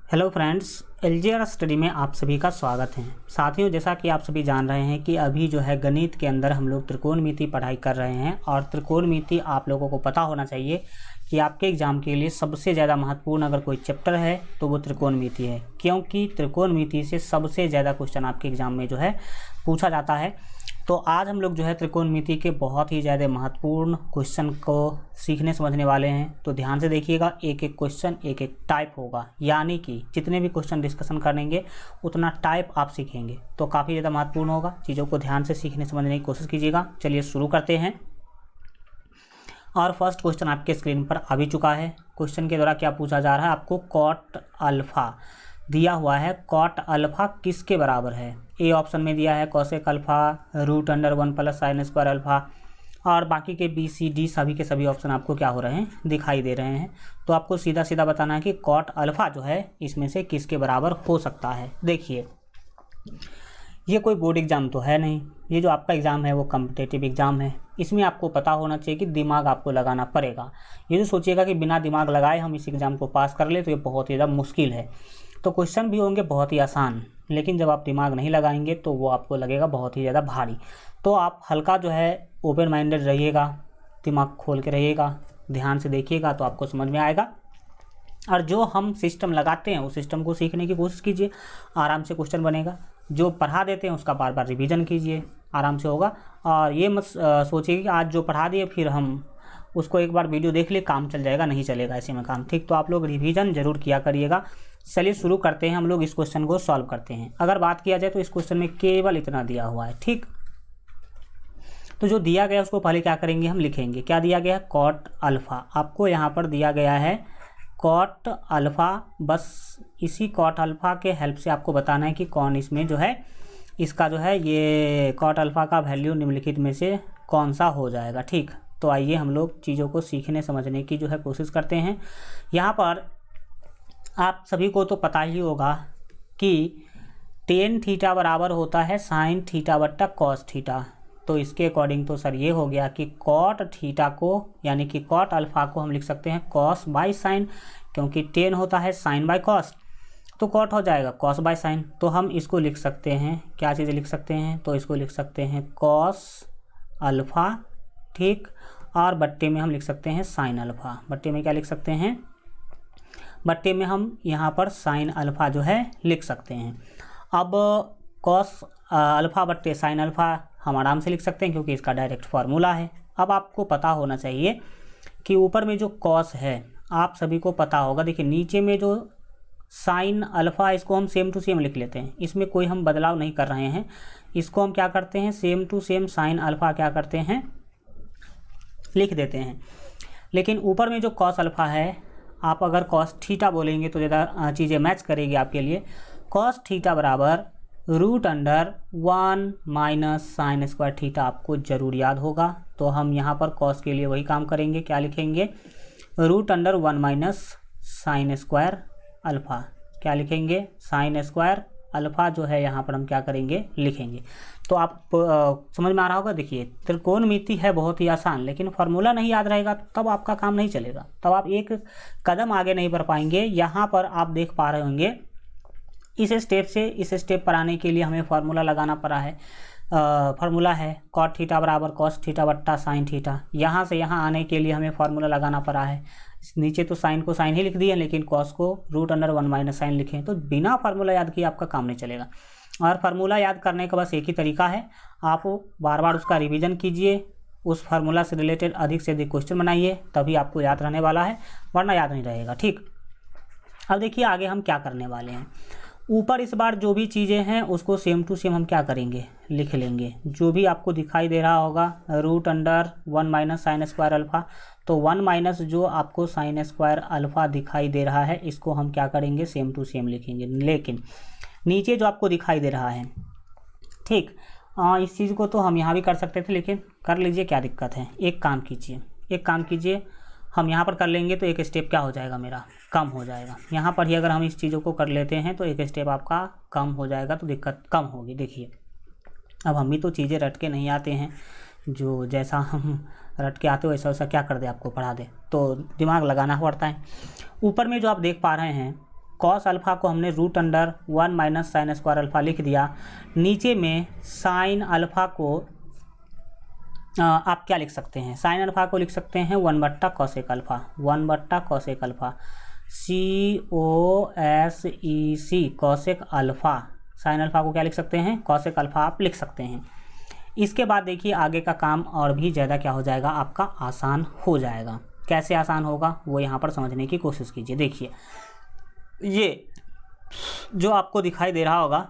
Hello friends, LGR study में आप सभी का स्वागत है। साथियों, जैसा कि आप सभी जान रहे हैं कि अभी जो है गणित के अंदर हम लोग त्रिकोणमिति पढ़ाई कर रहे हैं और त्रिकोणमिति आप लोगों को पता होना चाहिए कि आपके एग्ज़ाम के लिए सबसे ज़्यादा महत्वपूर्ण अगर कोई चैप्टर है तो वो त्रिकोणमिति है, क्योंकि त्रिकोणमिति से सबसे ज़्यादा क्वेश्चन आपके एग्ज़ाम में जो है पूछा जाता है। तो आज हम लोग जो है त्रिकोणमिति के बहुत ही ज़्यादा महत्वपूर्ण क्वेश्चन को सीखने समझने वाले हैं। तो ध्यान से देखिएगा, एक एक क्वेश्चन एक एक टाइप होगा, यानी कि जितने भी क्वेश्चन डिस्कशन करेंगे उतना टाइप आप सीखेंगे, तो काफ़ी ज़्यादा महत्वपूर्ण होगा। चीज़ों को ध्यान से सीखने समझने की कोशिश कीजिएगा। चलिए शुरू करते हैं। और फर्स्ट क्वेश्चन आपके स्क्रीन पर आ भी चुका है। क्वेश्चन के द्वारा क्या पूछा जा रहा है, आपको कॉट अल्फ़ा दिया हुआ है। कॉट अल्फ़ा किसके बराबर है? ए ऑप्शन में दिया है cosec alpha, root under 1 plus sine square alpha, और बाकी के बी सी डी सभी के सभी ऑप्शन आपको क्या हो रहे हैं, दिखाई दे रहे हैं। तो आपको सीधा सीधा बताना है कि कॉट अल्फ़ा जो है इसमें से किसके बराबर हो सकता है। देखिए, ये कोई बोर्ड एग्ज़ाम तो है नहीं, ये जो आपका एग्ज़ाम है वो कॉम्पिटिटिव एग्ज़ाम है। इसमें आपको पता होना चाहिए कि दिमाग आपको लगाना पड़ेगा। ये जो सोचिएगा कि बिना दिमाग लगाए हम इस एग्ज़ाम को पास कर ले तो ये बहुत ही ज़्यादा मुश्किल है। तो क्वेश्चन भी होंगे बहुत ही आसान, लेकिन जब आप दिमाग नहीं लगाएंगे तो वो आपको लगेगा बहुत ही ज़्यादा भारी। तो आप हल्का जो है ओपन माइंडेड रहिएगा, दिमाग खोल के रहिएगा, ध्यान से देखिएगा तो आपको समझ में आएगा। और जो हम सिस्टम लगाते हैं उस सिस्टम को सीखने की कोशिश कीजिए, आराम से क्वेश्चन बनेगा। जो पढ़ा देते हैं उसका बार बार रिवीजन कीजिए, आराम से होगा। और ये मत सोचिए कि आज जो पढ़ा दिए फिर हम उसको एक बार वीडियो देख लिए काम चल जाएगा, नहीं चलेगा ऐसे में काम, ठीक। तो आप लोग रिवीजन जरूर किया करिएगा। चलिए शुरू करते हैं, हम लोग इस क्वेश्चन को सॉल्व करते हैं। अगर बात किया जाए तो इस क्वेश्चन में केवल इतना दिया हुआ है, ठीक। तो जो दिया गया उसको पहले क्या करेंगे, हम लिखेंगे। क्या दिया गया है? Cot alpha. आपको यहाँ पर दिया गया है कॉट अल्फ़ा। बस इसी कॉट अल्फ़ा के हेल्प से आपको बताना है कि कौन इसमें जो है इसका जो है ये कॉट अल्फ़ा का वैल्यू निम्नलिखित में से कौन सा हो जाएगा, ठीक। तो आइए हम लोग चीज़ों को सीखने समझने की जो है कोशिश करते हैं। यहाँ पर आप सभी को तो पता ही होगा कि टेन थीटा बराबर होता है साइन थीटा बट्टा कॉस थीटा। तो इसके अकॉर्डिंग तो सर ये हो गया कि कॉट थीटा को यानी कि कॉट अल्फ़ा को हम लिख सकते हैं कॉस बाय साइन, क्योंकि टेन होता है साइन बाय कॉस, तो कॉट हो जाएगा कॉस बाय साइन। तो हम इसको लिख सकते हैं, क्या चीज़ें लिख सकते हैं, तो इसको लिख सकते हैं कॉस अल्फ़ा, ठीक। और बट्टे में हम लिख सकते हैं साइन अल्फ़ा। बट्टे में क्या लिख सकते हैं? बट्टे में हम यहाँ पर साइन अल्फ़ा जो है लिख सकते हैं। अब कॉस अल्फ़ा बट्टे साइन अल्फ़ा हम आराम से लिख सकते हैं क्योंकि इसका डायरेक्ट फार्मूला है। अब आपको पता होना चाहिए कि ऊपर में जो कॉस है आप सभी को पता होगा। देखिए नीचे में जो साइन अल्फ़ा, इसको हम सेम टू सेम लिख लेते हैं, इसमें कोई हम बदलाव नहीं कर रहे हैं। इसको हम क्या करते हैं, same to same sine alpha क्या करते हैं, लिख देते हैं। लेकिन ऊपर में जो कॉस अल्फ़ा है, आप अगर कॉस थीटा बोलेंगे तो ज़्यादा चीज़ें मैच करेगी आपके लिए। कॉस थीटा बराबर root under 1 minus sine square theta आपको ज़रूर याद होगा। तो हम यहाँ पर कॉस के लिए वही काम करेंगे, क्या लिखेंगे, root under 1 minus sine square alpha. क्या लिखेंगे, साइन स्क्वायर अल्फ़ा जो है यहाँ पर हम क्या करेंगे, लिखेंगे। तो आप समझ में आ रहा होगा। देखिए त्रिकोणमिति है बहुत ही आसान, लेकिन फार्मूला नहीं याद रहेगा तब आपका काम नहीं चलेगा, तब आप एक कदम आगे नहीं बढ़ पाएंगे। यहाँ पर आप देख पा रहे होंगे इस स्टेप से इस स्टेप पर आने के लिए हमें फार्मूला लगाना पड़ा है। फार्मूला है कॉट थीटा बराबर कॉस थीटा बट्टा साइन थीटा। यहाँ से यहाँ आने के लिए हमें फार्मूला लगाना पड़ा है। नीचे तो साइन को साइन ही लिख दिए, लेकिन कॉस को रूट अंडर 1 माइनस साइन लिखें। तो बिना फार्मूला याद किए आपका काम नहीं चलेगा। और फार्मूला याद करने का बस एक ही तरीका है, आप बार बार उसका रिवीजन कीजिए, उस फार्मूला से रिलेटेड अधिक से अधिक क्वेश्चन बनाइए, तभी आपको याद रहने वाला है, वरना याद नहीं रहेगा, ठीक। अब देखिए आगे हम क्या करने वाले हैं। ऊपर इस बार जो भी चीज़ें हैं उसको सेम टू सेम हम क्या करेंगे, लिख लेंगे। जो भी आपको दिखाई दे रहा होगा root under 1 minus sine square alpha, तो 1 माइनस जो आपको साइन स्क्वायर अल्फ़ा दिखाई दे रहा है इसको हम क्या करेंगे, सेम टू सेम लिखेंगे। लेकिन नीचे जो आपको दिखाई दे रहा है, ठीक, इस चीज़ को तो हम यहाँ भी कर सकते थे, लेकिन कर लीजिए, क्या दिक्कत है। एक काम कीजिए, हम यहाँ पर कर लेंगे तो एक स्टेप क्या हो जाएगा मेरा, कम हो जाएगा। यहाँ पर ही अगर हम इस चीज़ों को कर लेते हैं तो एक स्टेप आपका कम हो जाएगा, तो दिक्कत कम होगी। देखिए अब हम भी तो चीज़ें रट के नहीं आते हैं, जो जैसा हम रट के आते हो वैसा वैसा क्या कर दे आपको पढ़ा दे, तो दिमाग लगाना पड़ता है। ऊपर में जो आप देख पा रहे हैं कॉस अल्फ़ा को हमने root under 1 minus sine square alpha लिख दिया। नीचे में साइन अल्फ़ा को आप क्या लिख सकते हैं, साइन अल्फ़ा को लिख सकते हैं 1/cos cosec alpha, 1/cos cosec alpha, COSEC cosec alpha. Sine alpha को क्या लिख सकते हैं, कॉसेक अल्फ़ा आप लिख सकते हैं। इसके बाद देखिए आगे का काम और भी ज़्यादा क्या हो जाएगा, आपका आसान हो जाएगा। कैसे आसान होगा वो यहाँ पर समझने की कोशिश कीजिए। देखिए ये जो आपको दिखाई दे रहा होगा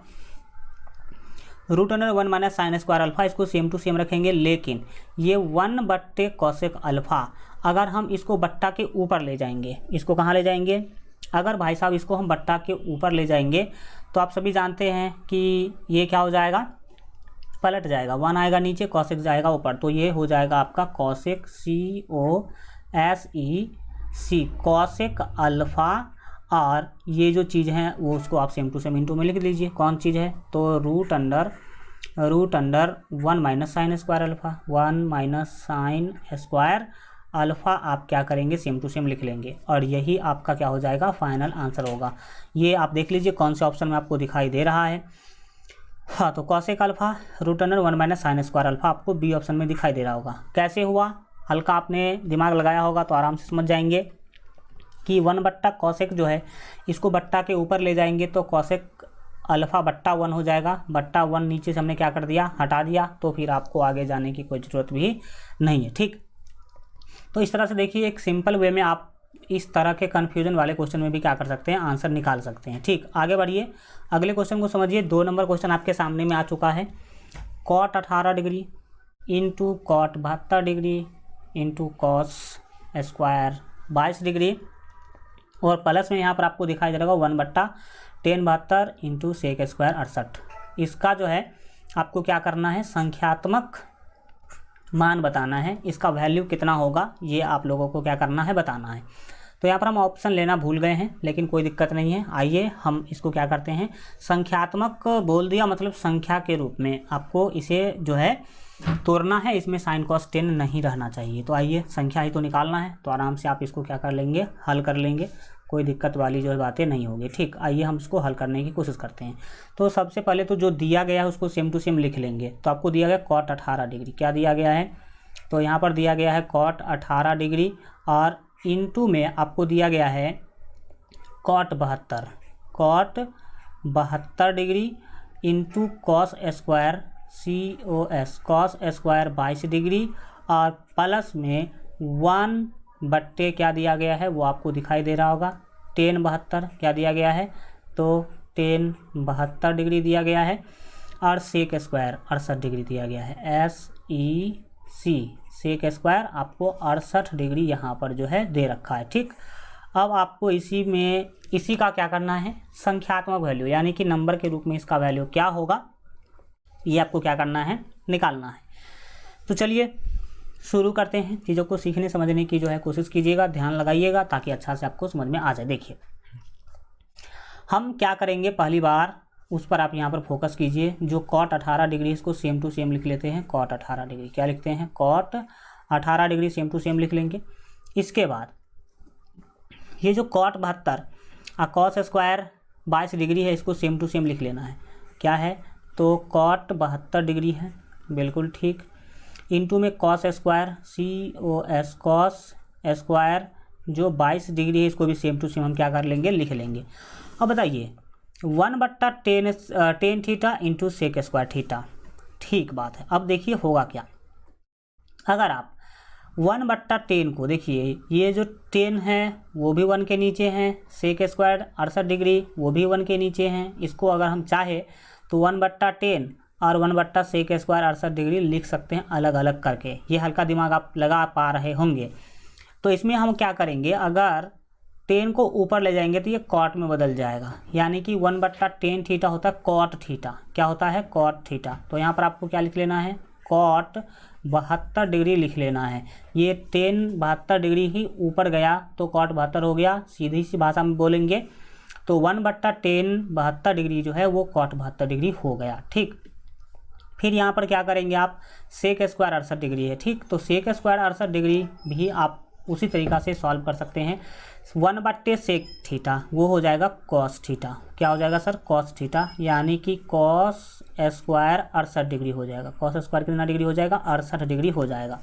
root under 1 minus sine square alpha, इसको सेम टू सेम रखेंगे, लेकिन ये 1/cos कॉसेक अल्फ़ा अगर हम इसको बट्टा के ऊपर ले जाएंगे, इसको कहाँ ले जाएंगे, अगर भाई साहब इसको हम बट्टा के ऊपर ले जाएंगे तो आप सभी जानते हैं कि ये क्या हो जाएगा, पलट जाएगा, 1 आएगा नीचे, कॉसेक जाएगा ऊपर, तो ये हो जाएगा आपका कॉसेक COSEC कॉसेक अल्फ़ा। और ये जो चीज़ है वो उसको आप सेम टू सेम इंटू में लिख लीजिए, कौन चीज़ है, तो root under 1 minus sine square alpha, 1 minus sine square alpha आप क्या करेंगे, सेम टू सेम लिख लेंगे, और यही आपका क्या हो जाएगा, फाइनल आंसर होगा। ये आप देख लीजिए कौन से ऑप्शन में आपको दिखाई दे रहा है। हाँ, तो cosec alpha root under 1 minus sine square alpha आपको बी ऑप्शन में दिखाई दे रहा होगा। कैसे हुआ, हल्का आपने दिमाग लगाया होगा तो आराम से समझ जाएंगे कि 1/cos कॉसेक जो है इसको बट्टा के ऊपर ले जाएंगे तो कॉसेक अल्फ़ा बट्टा 1 हो जाएगा, बट्टा 1 नीचे से हमने क्या कर दिया, हटा दिया, तो फिर आपको आगे जाने की कोई ज़रूरत भी नहीं है। ठीक, तो इस तरह से देखिए एक सिंपल वे में आप इस तरह के कन्फ्यूजन वाले क्वेश्चन में भी क्या कर सकते हैं, आंसर निकाल सकते हैं। ठीक, आगे बढ़िए, अगले क्वेश्चन को समझिए। 2 नंबर क्वेश्चन आपके सामने में आ चुका है। Cot 18 degree into cot 72 degree into cos square 22 degree, और प्लस में यहाँ पर आपको दिखाई दे रहा होगा 1/1072 इंटू सेक स्क्वायर 68। इसका जो है आपको क्या करना है, संख्यात्मक मान बताना है, इसका वैल्यू कितना होगा ये आप लोगों को क्या करना है, बताना है। तो यहाँ पर हम ऑप्शन लेना भूल गए हैं, लेकिन कोई दिक्कत नहीं है। आइए हम इसको क्या करते हैं, संख्यात्मक बोल दिया मतलब संख्या के रूप में आपको इसे जो है तोड़ना है, इसमें साइन कॉस 10 नहीं रहना चाहिए। तो आइए संख्या ही तो निकालना है, तो आराम से आप इसको क्या कर लेंगे, हल कर लेंगे, कोई दिक्कत वाली जो है बातें नहीं होगी। ठीक, आइए हम इसको हल करने की कोशिश करते हैं। तो सबसे पहले तो जो दिया गया है उसको सेम टू सेम लिख लेंगे। तो आपको दिया गया कॉट 18 डिग्री, क्या दिया गया है, तो यहाँ पर दिया गया है कॉट 18 डिग्री, और इनटू में आपको दिया गया है cot 72 degree into cos square cos square 22 degree, और प्लस में 1/, क्या दिया गया है वो आपको दिखाई दे रहा होगा, 10/72 क्या दिया गया है, तो 10/72 डिग्री दिया गया है, और सेक स्क्वायर 68 डिग्री दिया गया है, SEC सेक स्क्वायर आपको 68 डिग्री यहाँ पर जो है दे रखा है। ठीक, अब आपको इसी का क्या करना है, संख्यात्मक वैल्यू यानी कि नंबर के रूप में इसका वैल्यू क्या होगा ये आपको क्या करना है, निकालना है। तो चलिए शुरू करते हैं, चीज़ों को सीखने समझने की जो है कोशिश कीजिएगा, ध्यान लगाइएगा ताकि अच्छा से आपको समझ में आ जाए। देखिए हम क्या करेंगे, पहली बार उस पर आप यहाँ पर फोकस कीजिए, जो कॉट 18 डिग्री इसको सेम टू सेम लिख लेते हैं, कॉट 18 डिग्री क्या लिखते हैं, cot 18 degree same to same लिख लेंगे। इसके बाद ये जो कॉट 72 कॉस स्क्वायर 22 डिग्री है इसको सेम टू सेम लिख लेना है, क्या है, तो कॉट 72 डिग्री है, बिल्कुल ठीक, इंटू में cos square COS cos square जो 22 डिग्री है इसको भी सेम टू सेम हम क्या कर लेंगे, लिख लेंगे। अब बताइए 1/10 theta into sec square theta, ठीक बात है। अब देखिए होगा क्या, अगर आप 1/10 को देखिए, ये जो 10 है वो भी 1 के नीचे हैं, सेक स्क्वायर 68 डिग्री वो भी 1 के नीचे हैं, इसको अगर हम चाहे तो 1/10 और 1/सेक स्क्वायर 68 डिग्री लिख सकते हैं अलग अलग करके, ये हल्का दिमाग आप लगा पा रहे होंगे। तो इसमें हम क्या करेंगे, अगर 10 को ऊपर ले जाएंगे तो ये कॉट में बदल जाएगा, यानी कि 1/10 थीटा होता है कॉट थीटा, क्या होता है, कॉट थीटा। तो यहाँ पर आपको क्या लिख लेना है, कॉट 72 डिग्री लिख लेना है। ये 10 72 डिग्री ही ऊपर गया तो कॉट 72 हो गया, सीधी सी भाषा में बोलेंगे तो 1/10 72 डिग्री जो है वो कॉट 72 डिग्री हो गया। ठीक, फिर यहाँ पर क्या करेंगे आप, सेक स्क्वायर 68 डिग्री है, ठीक, तो सेक स्क्वायर 68 डिग्री भी आप उसी तरीक़ा से सॉल्व कर सकते हैं। 1/sec थीटा वो हो जाएगा cos थीटा। क्या हो जाएगा सर? cos थीटा, यानी कि cos स्क्वायर 68 डिग्री हो जाएगा। cos स्क्वायर कितना डिग्री हो जाएगा? 68 डिग्री हो जाएगा।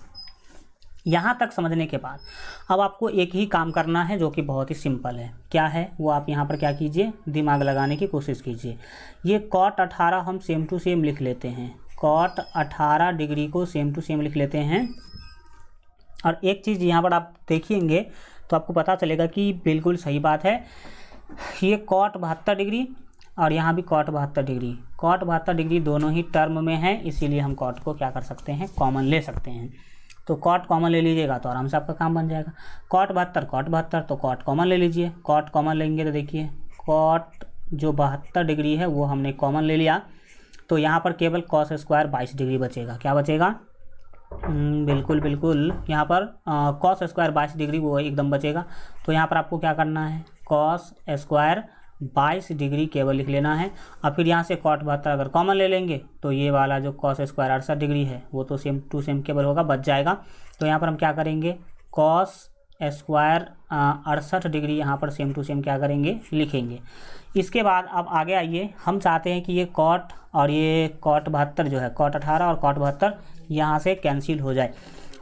यहाँ तक समझने के बाद अब आपको एक ही काम करना है जो कि बहुत ही सिंपल है। क्या है वो? आप यहाँ पर क्या कीजिए, दिमाग लगाने की कोशिश कीजिए। ये cot 18 हम सेम टू सेम लिख लेते हैं। cot 18 डिग्री को सेम टू सेम लिख लेते हैं। और एक चीज़ यहाँ पर आप देखिएंगे तो आपको पता चलेगा कि बिल्कुल सही बात है। ये cot 72 डिग्री और यहाँ भी cot 72 डिग्री, cot 72 डिग्री दोनों ही टर्म में है, इसीलिए हम cot को क्या कर सकते हैं? कॉमन ले सकते हैं। तो cot कॉमन ले लीजिएगा तो आराम से आपका काम बन जाएगा। cot 72 तो cot कॉमन ले लीजिए। cot कॉमन लेंगे तो देखिए cot जो 72 डिग्री है वो हमने कॉमन ले लिया, तो यहाँ पर केवल cos स्क्वायर 22 डिग्री बचेगा। क्या बचेगा? बिल्कुल यहाँ पर cos स्क्वायर 22 डिग्री वो एकदम बचेगा। तो यहाँ पर आपको क्या करना है? cos स्क्वायर 22 डिग्री केवल लिख लेना है। और फिर यहाँ से cot 72 अगर कॉमन ले लेंगे तो ये वाला जो cos स्क्वायर 68 डिग्री है वो तो सेम टू सेम केवल होगा, बच जाएगा। तो यहाँ पर हम क्या करेंगे? cos स्क्वायर 68 डिग्री यहाँ पर सेम टू सेम क्या करेंगे? लिखेंगे। इसके बाद अब आगे आइए, हम चाहते हैं कि ये cot और ये cot 72 जो है, cot 18 और cot 72 यहाँ से कैंसिल हो जाए।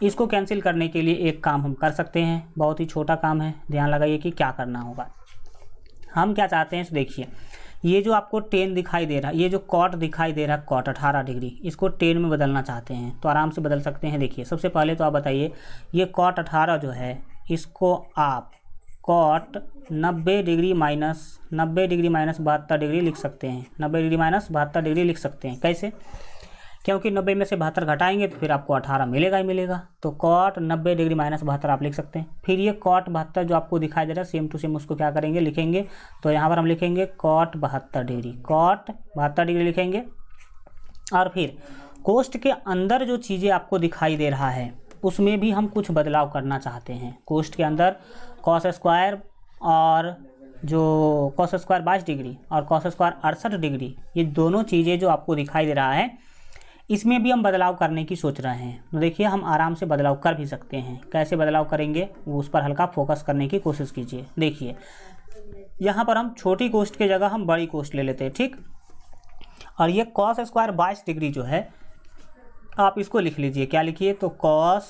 इसको कैंसिल करने के लिए एक काम हम कर सकते हैं, बहुत ही छोटा काम है। ध्यान लगाइए कि क्या करना होगा। हम क्या चाहते हैं, देखिए ये जो आपको 10 दिखाई दे रहा है, ये जो cot दिखाई दे रहा है cot 18 डिग्री, इसको 10 में बदलना चाहते हैं तो आराम से बदल सकते हैं। देखिए सबसे पहले तो आप बताइए, ये cot 18 जो है इसको आप cot 90 डिग्री माइनस 72 डिग्री लिख सकते हैं। 90 डिग्री माइनस 72 डिग्री लिख सकते हैं। कैसे? क्योंकि 90 में से 72 घटाएंगे तो फिर आपको 18 मिलेगा ही मिलेगा। तो cot 90 डिग्री माइनस 72 आप लिख सकते हैं। फिर ये cot 72 जो आपको दिखाई दे रहा है सेम टू सेम उसको क्या करेंगे? लिखेंगे। तो यहाँ पर हम लिखेंगे cot 72 डिग्री, cot 72 डिग्री लिखेंगे। और फिर कोष्ठ के अंदर जो चीज़ें आपको दिखाई दे रहा है उसमें भी हम कुछ बदलाव करना चाहते हैं। कोष्ठ के अंदर cos स्क्वायर और जो cos स्क्वायर 22 डिग्री और cos स्क्वायर 68 डिग्री, ये दोनों चीज़ें जो आपको दिखाई दे रहा है इसमें भी हम बदलाव करने की सोच रहे हैं। तो देखिए हम आराम से बदलाव कर भी सकते हैं। कैसे बदलाव करेंगे वो उस पर हल्का फोकस करने की कोशिश कीजिए। देखिए यहाँ पर हम छोटी कोष्ठ की जगह हम बड़ी कोष्ठ ले लेते हैं, ठीक। और ये cos स्क्वायर 22 डिग्री जो है आप इसको लिख लीजिए। क्या लिखिए? तो cos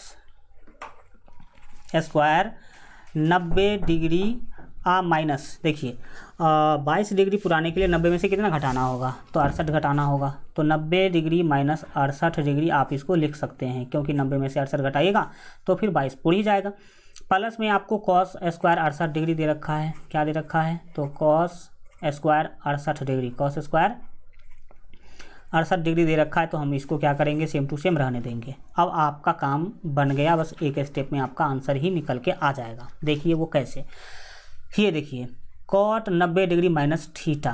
स्क्वायर 90 डिग्री माइनस, देखिए 22 डिग्री पुराने के लिए 90 में से कितना घटाना होगा? तो 68 घटाना होगा। तो 90 डिग्री माइनस 68 डिग्री आप इसको लिख सकते हैं, क्योंकि 90 में से 68 घटाइएगा तो फिर 22 पूरी जाएगा। प्लस में आपको cos स्क्वायर 68 डिग्री दे रखा है। क्या दे रखा है? तो cos square 68 degree, cos square 68 degree दे रखा है। तो हम इसको क्या करेंगे? सेम टू सेम रहने देंगे। अब आपका काम बन गया, बस एक स्टेप में आपका आंसर ही निकल के आ जाएगा। देखिए वो कैसे, ये देखिए cot 90 डिग्री माइनस थीटा,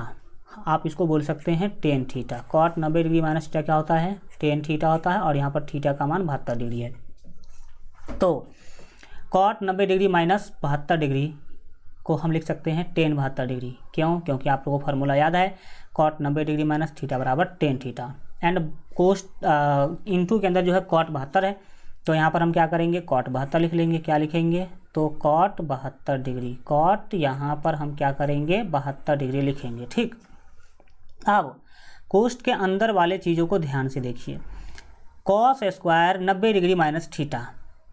आप इसको बोल सकते हैं tan theta. cot 90 degree minus theta क्या होता है? tan थीटा होता है। और यहाँ पर थीटा का मान 72 डिग्री है। तो cot 90 डिग्री माइनस 72 डिग्री को हम लिख सकते हैं tan 72 डिग्री। क्यों? क्योंकि आप लोगों को फार्मूला याद है, cot 90 डिग्री माइनस थीटा बराबर tan थीटा। एंड कोष्ठ इनटू के अंदर जो है cot 72 है, तो यहाँ पर हम क्या करेंगे? cot 72 लिख लेंगे। क्या लिखेंगे? तो cot 72 डिग्री, cot यहाँ पर हम क्या करेंगे? 72 डिग्री लिखेंगे, ठीक। अब कोष्ठ के अंदर वाले चीज़ों को ध्यान से देखिए। cos square 90 degree minus theta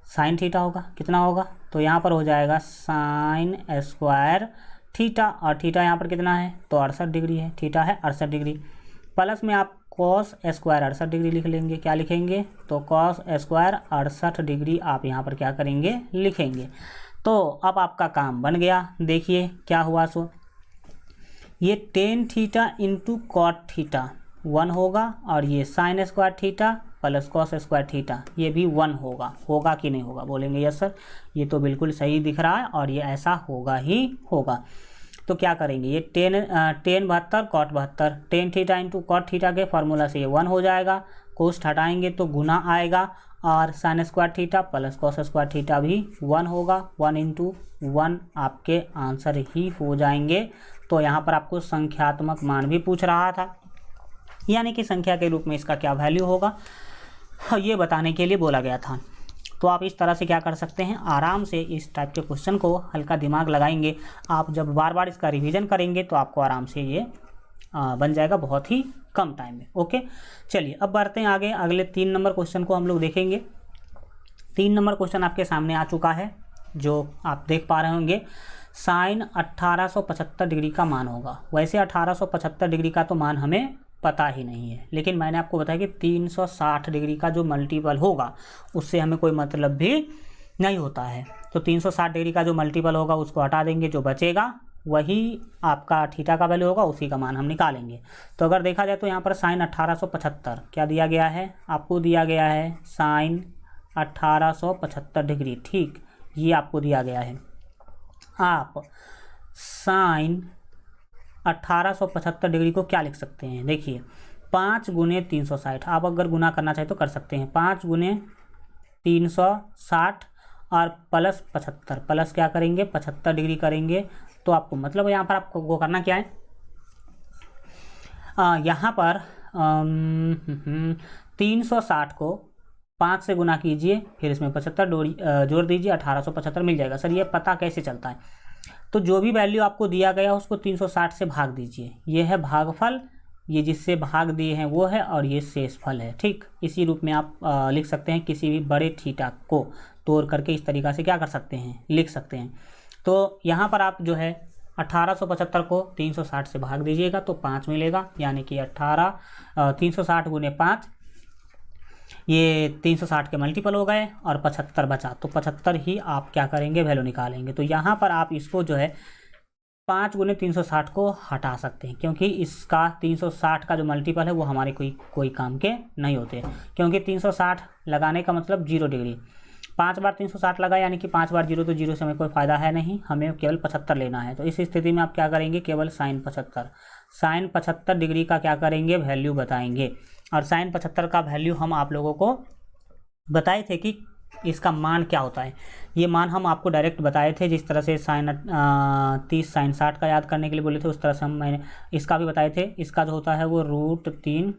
sine theta होगा, कितना होगा? तो यहाँ पर हो जाएगा साइन स्क्वायर थीटा, और थीटा यहाँ पर कितना है? तो 68 डिग्री है, थीटा है 68 डिग्री। प्लस में आप cos स्क्वायर 68 डिग्री लिख लेंगे। क्या लिखेंगे? तो cos स्क्वायर 68 डिग्री आप यहाँ पर क्या करेंगे? लिखेंगे। तो अब आपका काम बन गया। देखिए क्या हुआ, सो ये tan theta into cot theta 1 होगा, और ये sign square theta plus cos square theta ये भी 1 होगा। होगा कि नहीं होगा? बोलेंगे यस सर, ये तो बिल्कुल सही दिख रहा है और ये ऐसा होगा ही होगा। तो क्या करेंगे? ये tan 72 cot 72, tan theta into cot theta के फार्मूला से ये 1 हो जाएगा। कोष्ठ हटाएंगे तो गुना आएगा, और sign square theta plus cos square theta भी 1 होगा। 1 इंटू 1 आपके आंसर ही हो जाएंगे। तो यहाँ पर आपको संख्यात्मक मान भी पूछ रहा था, यानी कि संख्या के रूप में इसका क्या वैल्यू होगा ये बताने के लिए बोला गया था। तो आप इस तरह से क्या कर सकते हैं, आराम से इस टाइप के क्वेश्चन को हल्का दिमाग लगाएंगे आप, जब बार बार इसका रिवीजन करेंगे तो आपको आराम से ये बन जाएगा बहुत ही कम टाइम में। ओके, चलिए अब बढ़ते हैं आगे, अगले 3 नंबर क्वेश्चन को हम लोग देखेंगे। 3 नंबर क्वेश्चन आपके सामने आ चुका है, जो आप देख पा रहे होंगे। साइन 1875 डिग्री का मान होगा। वैसे 1875 डिग्री का तो मान हमें पता ही नहीं है, लेकिन मैंने आपको बताया कि 360 डिग्री का जो मल्टीपल होगा उससे हमें कोई मतलब भी नहीं होता है। तो 360 डिग्री का जो मल्टीपल होगा उसको हटा देंगे, जो बचेगा वही आपका थीटा का वैल्यू होगा, उसी का मान हम निकालेंगे। तो अगर देखा जाए तो यहाँ पर साइन 1875 क्या दिया गया है, आपको दिया गया है साइन 1875 डिग्री, ठीक, ये आपको दिया गया है। आप साइन 1875 डिग्री को क्या लिख सकते हैं, देखिए 5 गुने 360, आप अगर गुना करना चाहे तो कर सकते हैं, 5 गुने 360 और प्लस 75, प्लस क्या करेंगे 75 डिग्री करेंगे। तो आपको मतलब यहाँ पर आपको वो करना क्या है, यहाँ पर 360 को 5 से गुना कीजिए, फिर इसमें 75 जोड़ दीजिए, 1875 मिल जाएगा। सर ये पता कैसे चलता है, तो जो भी वैल्यू आपको दिया गया उसको 360 से भाग दीजिए, ये है भागफल, ये जिससे भाग दिए हैं वो है, और ये शेषफल है, ठीक। इसी रूप में आप लिख सकते हैं, किसी भी बड़े थीटा को तोड़ करके इस तरीक़ा से क्या कर सकते हैं, लिख सकते हैं। तो यहाँ पर आप जो है 1875 को 360 से भाग दीजिएगा तो 5 मिलेगा, यानी कि 360 गुने 5, ये 360 के मल्टीपल हो गए और 75 बचा, तो 75 ही आप क्या करेंगे, वैल्यू निकालेंगे। तो यहाँ पर आप इसको जो है 5 गुने 360 को हटा सकते हैं, क्योंकि इसका 360 का जो मल्टीपल है वो हमारे कोई काम के नहीं होते, क्योंकि 360 लगाने का मतलब 0 डिग्री, 5 बार 360 लगा यानी कि 5 बार 0, तो 0 से हमें कोई फ़ायदा है नहीं, हमें केवल 75 लेना है। तो इस स्थिति में आप क्या करेंगे, केवल साइन 75 डिग्री का क्या करेंगे, वैल्यू बताएंगे। और साइन 75 का वैल्यू हम आप लोगों को बताए थे कि इसका मान क्या होता है, ये मान हम आपको डायरेक्ट बताए थे, जिस तरह से साइन 30 साइन 60 का याद करने के लिए बोले थे, उस तरह से मैंने इसका भी बताए थे। इसका जो होता है वो √3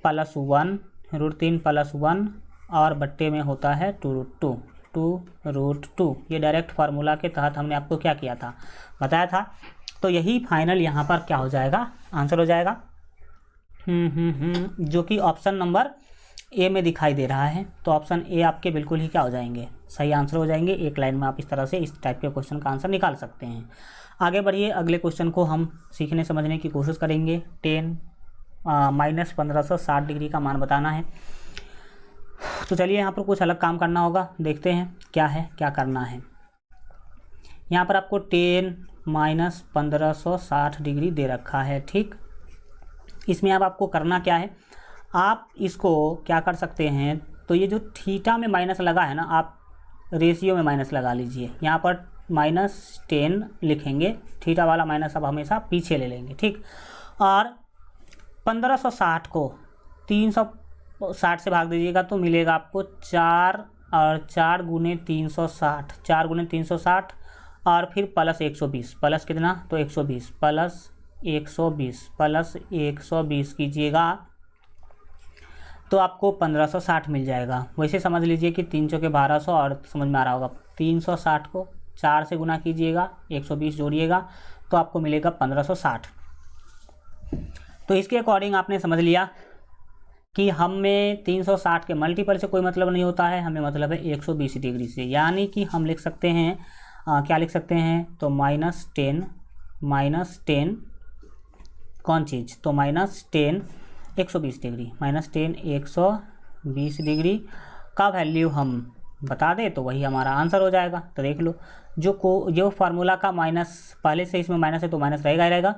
+ 1 और बट्टे में होता है 2√2 ये डायरेक्ट फार्मूला के तहत हमने आपको क्या किया था, बताया था। तो यही फाइनल यहाँ पर क्या हो जाएगा, आंसर हो जाएगा, जो कि ऑप्शन नंबर ए में दिखाई दे रहा है। तो ऑप्शन ए आपके बिल्कुल ही क्या हो जाएंगे, सही आंसर हो जाएंगे। एक लाइन में आप इस तरह से इस टाइप के क्वेश्चन का आंसर निकाल सकते हैं। आगे बढ़िए, अगले क्वेश्चन को हम सीखने समझने की कोशिश करेंगे। 10 - 1560 डिग्री का मान बताना है। तो चलिए यहाँ पर कुछ अलग काम करना होगा, देखते हैं क्या है, क्या करना है। यहाँ पर आपको 10 - 1560 डिग्री दे रखा है, ठीक। इसमें अब आपको करना क्या है, आप इसको क्या कर सकते हैं, तो ये जो थीटा में माइनस लगा है ना, आप रेशियो में माइनस लगा लीजिए। यहाँ पर -10 लिखेंगे, थीटा वाला माइनस अब हमेशा पीछे ले लेंगे, ठीक। और 1560 को 360 से भाग दीजिएगा तो मिलेगा आपको 4, और 4 गुने 360, 4 गुने 360 और फिर प्लस 120, प्लस कितना, तो 120 प्लस 120 कीजिएगा तो आपको 1560 मिल जाएगा। वैसे समझ लीजिए कि 3 चौके 1200, और समझ में आ रहा होगा 360 को 4 से गुना कीजिएगा, 120 जोड़िएगा तो आपको मिलेगा 1560। तो इसके अकॉर्डिंग आपने समझ लिया कि हमें 360 के मल्टीपल से कोई मतलब नहीं होता है, हमें मतलब है 120 डिग्री से। यानी कि हम लिख सकते हैं क्या लिख सकते हैं, तो -10 कौन चीज़, तो -10 120 डिग्री, -10 120 डिग्री का वैल्यू हम बता दें तो वही हमारा आंसर हो जाएगा। तो देख लो, जो फार्मूला का माइनस पहले से इसमें माइनस है तो माइनस रहेगा ही रहेगा।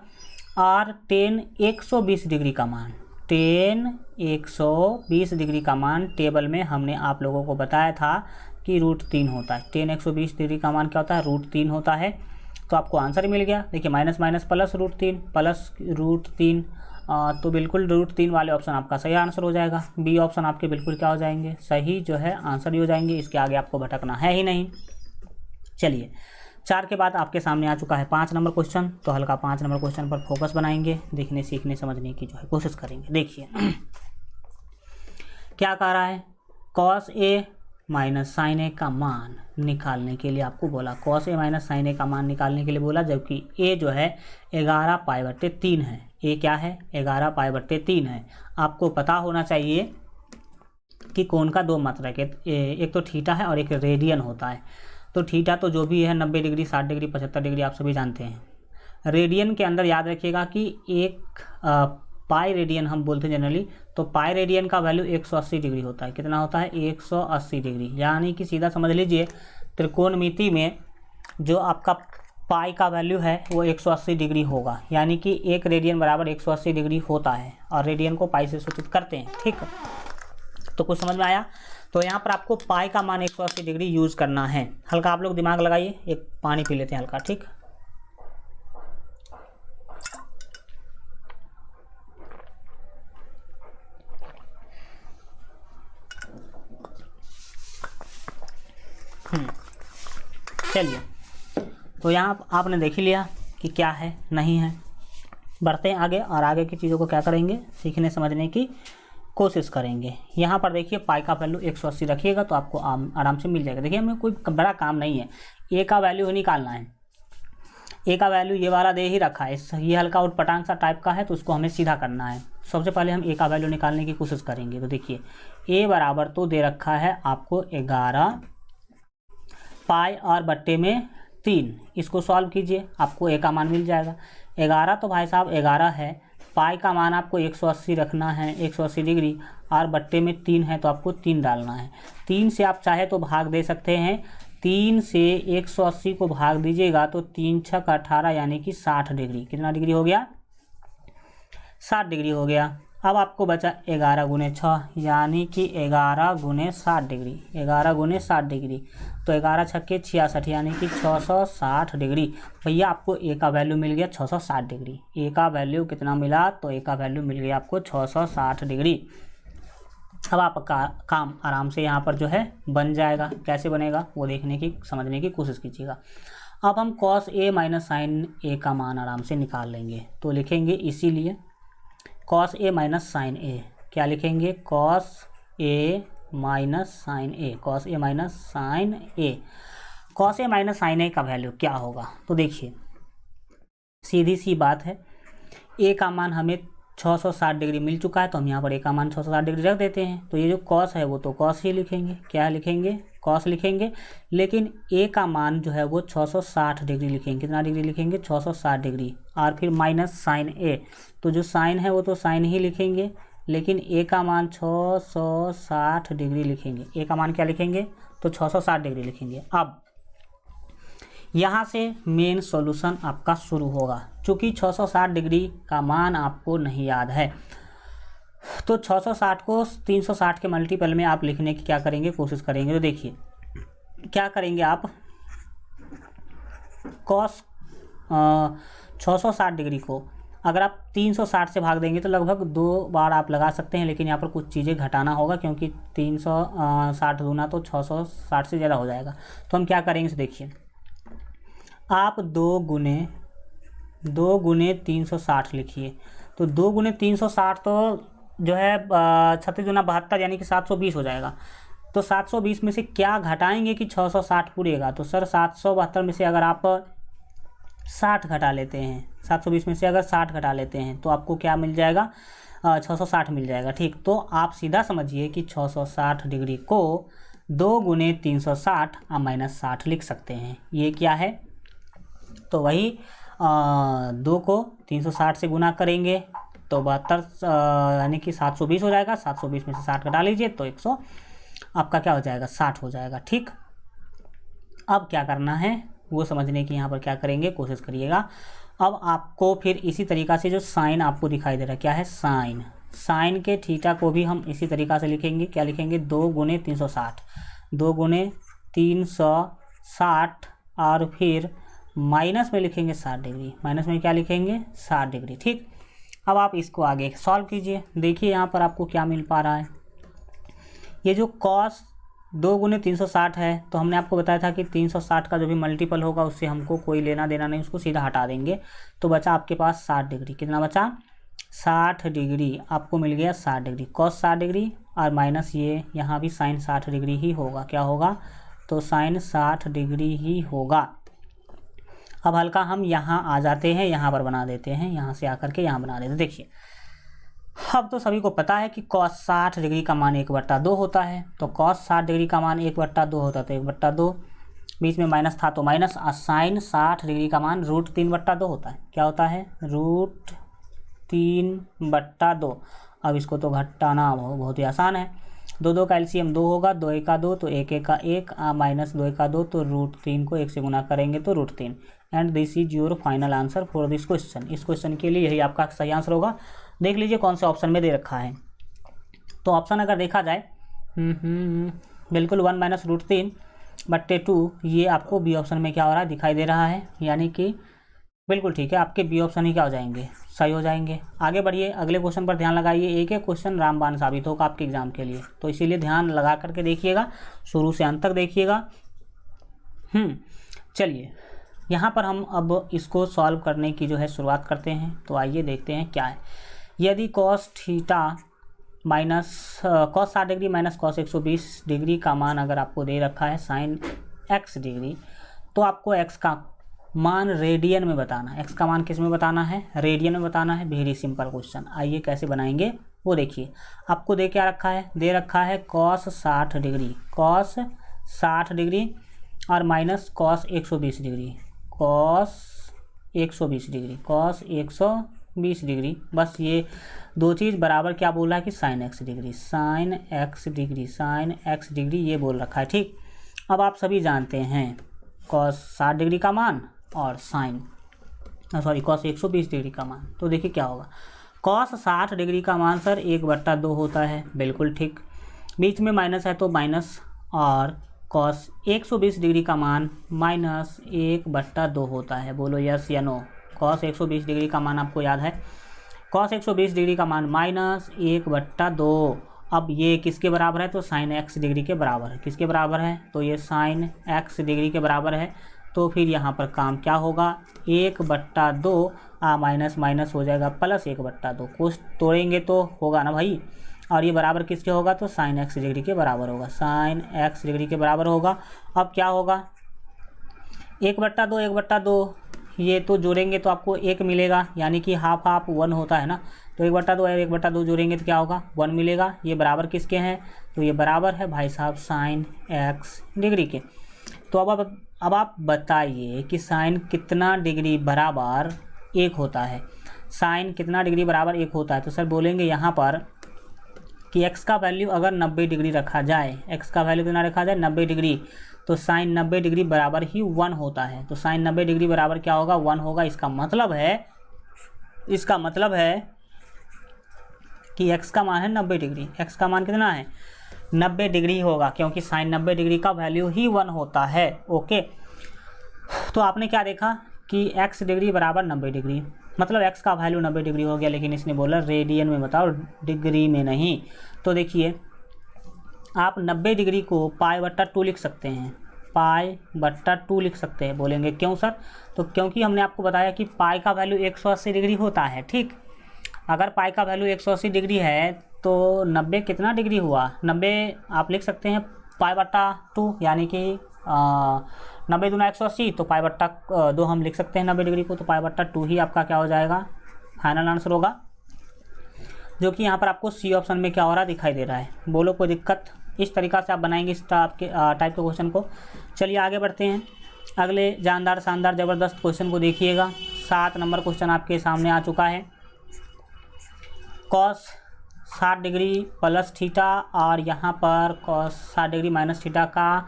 और 10 120 डिग्री का मान, 10 120 डिग्री का मान टेबल में हमने आप लोगों को बताया था कि √3 होता है। 10 120 डिग्री का मान क्या होता है, √3 होता है। तो आपको आंसर मिल गया। देखिए माइनस माइनस प्लस √3 तो बिल्कुल √3 वाले ऑप्शन आपका सही आंसर हो जाएगा। बी ऑप्शन आपके बिल्कुल क्या हो जाएंगे, सही जो है आंसर ही हो जाएंगे। इसके आगे आपको भटकना है ही नहीं। चलिए 4 के बाद आपके सामने आ चुका है 5 नंबर क्वेश्चन। तो हल्का 5 नंबर क्वेश्चन पर फोकस बनाएंगे, देखने सीखने समझने की जो है कोशिश करेंगे। देखिए क्या कह रहा है, cos A minus sine a का मान निकालने के लिए आपको बोला, cos a minus sine a का मान निकालने के लिए बोला, जबकि ए जो है 11π/3 है। ए क्या है? 11π/3 है। आपको पता होना चाहिए कि कोण का दो मात्रक है, एक तो थीटा है और एक रेडियन होता है। तो थीटा तो जो भी है 90 डिग्री, 60 डिग्री, 75 डिग्री आप सभी जानते हैं। रेडियन के अंदर याद रखिएगा कि एक पाई रेडियन हम बोलते हैं जनरली, तो पाई रेडियन का वैल्यू 180 डिग्री होता है। कितना होता है? 180 डिग्री। यानी कि सीधा समझ लीजिए त्रिकोणमिति में जो आपका पाई का वैल्यू है वो 180 डिग्री होगा। यानी कि एक रेडियन बराबर 180 डिग्री होता है और रेडियन को पाई से सूचित करते हैं। ठीक, तो कुछ समझ में आया? तो यहाँ पर आपको पाई का मान 180 डिग्री यूज करना है। हल्का आप लोग दिमाग लगाइए, एक पानी पी लेते हैं हल्का। ठीक, चलिए, तो यहाँ आपने देख ही लिया कि क्या है नहीं है। बढ़ते हैं आगे और आगे की चीज़ों को क्या करेंगे, सीखने समझने की कोशिश करेंगे। यहाँ पर देखिए पाई का वैल्यू 180 रखिएगा तो आपको आराम से मिल जाएगा। देखिए हमें कोई बड़ा काम नहीं है, ए का वैल्यू ही निकालना है। ए का वैल्यू ये वाला दे ही रखा है, ये हल्का उटपटांग सा टाइप का है, तो उसको हमें सीधा करना है। सबसे पहले हम ए का वैल्यू निकालने की कोशिश करेंगे। तो देखिए ए बराबर तो दे रखा है आपको 11 पाई और बट्टे में 3। इसको सॉल्व कीजिए, आपको ए का मान मिल जाएगा। 11 तो भाई साहब 11 है, पाई का मान आपको 180 रखना है, 180 डिग्री, और बट्टे में 3 है तो आपको 3 डालना है। 3 से आप चाहे तो भाग दे सकते हैं। 3 से 180 को भाग दीजिएगा तो 3 × 6 = 18, यानी कि 60 डिग्री। कितना डिग्री हो गया? 60 डिग्री हो गया। अब आपको बचा 11 × 6, यानी कि 11 × 60 डिग्री। 11 × 60 डिग्री तो 11 × 6 = 66, यानी कि 660 डिग्री। भैया आपको ए का वैल्यू मिल गया 660 डिग्री। ए का वैल्यू कितना मिला? तो ए का वैल्यू मिल गया आपको 660 डिग्री। अब आपका काम आराम से यहाँ पर जो है बन जाएगा। कैसे बनेगा वो देखने की समझने की कोशिश कीजिएगा। अब हम cos a minus sine a का मान आराम से निकाल लेंगे। तो लिखेंगे इसीलिए cos a minus sine a, क्या लिखेंगे? cos a minus sine a, cos a minus sine a. cos a minus sine a का वैल्यू क्या होगा? तो देखिए सीधी सी बात है, a का मान हमें 660 डिग्री मिल चुका है, तो हम यहाँ पर a का मान 660 डिग्री रख देते हैं। तो ये जो cos है वो तो cos ही लिखेंगे। क्या लिखेंगे? cos लिखेंगे। लेकिन a का मान जो है वो 660 डिग्री लिखेंगे। कितना डिग्री लिखेंगे? 660 डिग्री। और फिर माइनस साइन a, तो जो साइन है वो तो साइन ही लिखेंगे, लेकिन a का मान 660 डिग्री लिखेंगे। a का मान क्या लिखेंगे? तो 660 डिग्री लिखेंगे। अब यहाँ से मेन सॉल्यूशन आपका शुरू होगा। चूँकि 660 डिग्री का मान आपको नहीं याद है, तो 660 को 360 के मल्टीपल में आप लिखने की क्या करेंगे? कोशिश करेंगे। तो देखिए क्या करेंगे आप, cos 660 डिग्री को अगर आप 360 से भाग देंगे तो लगभग 2 बार आप लगा सकते हैं, लेकिन यहाँ पर कुछ चीज़ें घटाना होगा, क्योंकि 360 दूना तो 660 से ज़्यादा हो जाएगा। तो हम क्या करेंगे? देखिए आप 2 गुने 360 लिखिए। तो 2 गुने 360 तो जो है 36 दूना 72, यानी कि 720 हो जाएगा। तो 720 में से क्या घटाएंगे कि 660 पूरेगा? तो सर 772 में से अगर आप 60 घटा लेते हैं, 720 में से अगर 60 घटा लेते हैं तो आपको क्या मिल जाएगा? 660 मिल जाएगा। ठीक, तो आप सीधा समझिए कि 660 डिग्री को 2 गुने 360 और माइनस 60 लिख सकते हैं। ये क्या है? तो वही 2 को 360 से गुना करेंगे तो 72 यानी कि 720 हो जाएगा। 720 में से 60 घटा लीजिए तो 100 आपका क्या हो जाएगा? 60 हो जाएगा। ठीक, अब क्या करना है वो समझने की यहाँ पर क्या करेंगे? कोशिश करिएगा। अब आपको फिर इसी तरीक़ा से जो साइन आपको दिखाई दे रहा है, क्या है? साइन। साइन के थीटा को भी हम इसी तरीक़ा से लिखेंगे। क्या लिखेंगे? 2 गुने 360, 2 गुने 360 और फिर माइनस में लिखेंगे 60 डिग्री। माइनस में क्या लिखेंगे? 60 डिग्री। ठीक, अब आप इसको आगे सॉल्व कीजिए। देखिए यहाँ पर आपको क्या मिल पा रहा है। ये जो cos 2 गुने 360 है, तो हमने आपको बताया था कि 360 का जो भी मल्टीपल होगा उससे हमको कोई लेना देना नहीं, उसको सीधा हटा देंगे। तो बचा आपके पास 60 डिग्री। कितना बचा? 60 डिग्री। आपको मिल गया 60 डिग्री। cos 60 डिग्री और माइनस ये यहाँ भी साइन 60 डिग्री ही होगा। क्या होगा? तो साइन 60 डिग्री ही होगा। अब हल्का हम यहाँ आ जाते हैं, यहाँ पर बना देते हैं, यहाँ से आकर के यहाँ बना देते हैं। देखिए अब तो सभी को पता है कि cos 60 डिग्री का मान 1/2 होता है। तो cos 60 डिग्री का मान 1/2 होता है, तो 1/2 बीच में माइनस था तो माइनस, और साइन 60 डिग्री का मान √3/2 होता है। क्या होता है? √3/2। अब इसको तो घटाना बहुत ही आसान है। 2 का एलसीएम 2 होगा, 2 1 का 2 तो 1 1 का 1, माइनस 2 1 का 2 तो √3 को 1 से गुना करेंगे तो √3। And this is your final answer for this question. इस क्वेश्चन के लिए यही आपका सही आंसर होगा। देख लीजिए कौन से ऑप्शन में दे रखा है। तो ऑप्शन अगर देखा जाए बिल्कुल 1 - √3/2, ये आपको बी ऑप्शन में क्या हो रहा है? दिखाई दे रहा है। यानी कि बिल्कुल ठीक है, आपके बी ऑप्शन ही क्या हो जाएंगे? सही हो जाएंगे। आगे बढ़िए, अगले क्वेश्चन पर ध्यान लगाइए। एक एक क्वेश्चन रामबाण साबित होगा आपके एग्जाम के लिए, तो इसीलिए ध्यान लगा करके देखिएगा, शुरू से अंत तक देखिएगा। चलिए यहाँ पर हम अब इसको सॉल्व करने की जो है शुरुआत करते हैं। तो आइए देखते हैं क्या है। यदि cos 60 degree minus cos 120 degree का मान अगर आपको दे रखा है sin x डिग्री, तो आपको x का मान रेडियन में बताना है। x का मान किस में बताना है? रेडियन में बताना है। Very simple question. आइए कैसे बनाएंगे वो देखिए। आपको दे क्या रखा है? दे रखा है cos 60 डिग्री, cos 60 डिग्री और minus cos 120 degree, cos 120 degree, cos 120 degree. बस ये दो चीज़ बराबर क्या बोला है कि sin x degree, sin x degree, sin x degree ये बोल रखा है। ठीक, अब आप सभी जानते हैं cos 60 डिग्री का मान और cos 120 डिग्री का मान। तो देखिए क्या होगा। cos 60 डिग्री का मान सर 1/2 होता है, बिल्कुल ठीक। बीच में माइनस है तो माइनस, और cos 120 डिग्री का मान -1/2 होता है। बोलो यस या नो? cos 120 डिग्री का मान आपको याद है, cos 120 डिग्री का मान -1/2। अब ये किसके बराबर है? तो sin x डिग्री के बराबर है। किसके बराबर है? तो ये sin x डिग्री के बराबर है। तो फिर यहाँ पर काम क्या होगा? 1/2 माइनस माइनस हो जाएगा प्लस 1/2। कुछ तोड़ेंगे तो होगा ना भाई। और ये बराबर किसके होगा? तो sin x डिग्री के बराबर होगा, sin x डिग्री के बराबर होगा। अब क्या होगा? 1/2 1/2 ये तो जोड़ेंगे तो आपको 1 मिलेगा, यानी कि हाफ 1 होता है ना। तो 1/2 और 1/2 जोड़ेंगे तो क्या होगा? 1 मिलेगा। ये बराबर किसके हैं? तो ये बराबर है भाई साहब sin x डिग्री के। तो अब आप बताइए कि साइन कितना डिग्री बराबर 1 होता है? साइन कितना डिग्री बराबर 1 होता है? तो सर बोलेंगे यहाँ पर कि x का वैल्यू अगर 90 डिग्री रखा जाए, x का वैल्यू कितना रखा जाए? 90 डिग्री, तो साइन 90 डिग्री बराबर ही 1 होता है। तो साइन 90 डिग्री बराबर क्या होगा? 1 होगा। इसका मतलब है कि x का मान है 90 डिग्री। x का मान कितना है? 90 डिग्री होगा, क्योंकि साइन 90 डिग्री का वैल्यू ही 1 होता है। ओके, तो आपने क्या देखा कि x डिग्री बराबर 90 डिग्री, मतलब x का वैल्यू 90 डिग्री हो गया। लेकिन इसने बोला रेडियन में बताओ, डिग्री में नहीं। तो देखिए आप 90 डिग्री को π/2 लिख सकते हैं, π/2 लिख सकते हैं। बोलेंगे क्यों सर? तो क्योंकि हमने आपको बताया कि पाई का वैल्यू 180 डिग्री होता है। ठीक, अगर पाई का वैल्यू 180 डिग्री है तो 90 कितना डिग्री हुआ? 90 आप लिख सकते हैं π/2, यानी कि 90 दूना 180, तो π/2 हम लिख सकते हैं 90 डिग्री को। तो π/2 ही आपका क्या हो जाएगा? फाइनल आंसर होगा, जो कि यहाँ पर आपको सी ऑप्शन में क्या हो रहा है? दिखाई दे रहा है। बोलो कोई दिक्कत? इस तरीक़ा से आप बनाएंगे इस टाइप के क्वेश्चन को। चलिए आगे बढ़ते हैं। अगले जानदार शानदार ज़बरदस्त क्वेश्चन को देखिएगा। 7 नंबर क्वेश्चन आपके सामने आ चुका है। cos 60 डिग्री प्लस थीटा और यहाँ पर cos 60 डिग्री माइनस थीटा का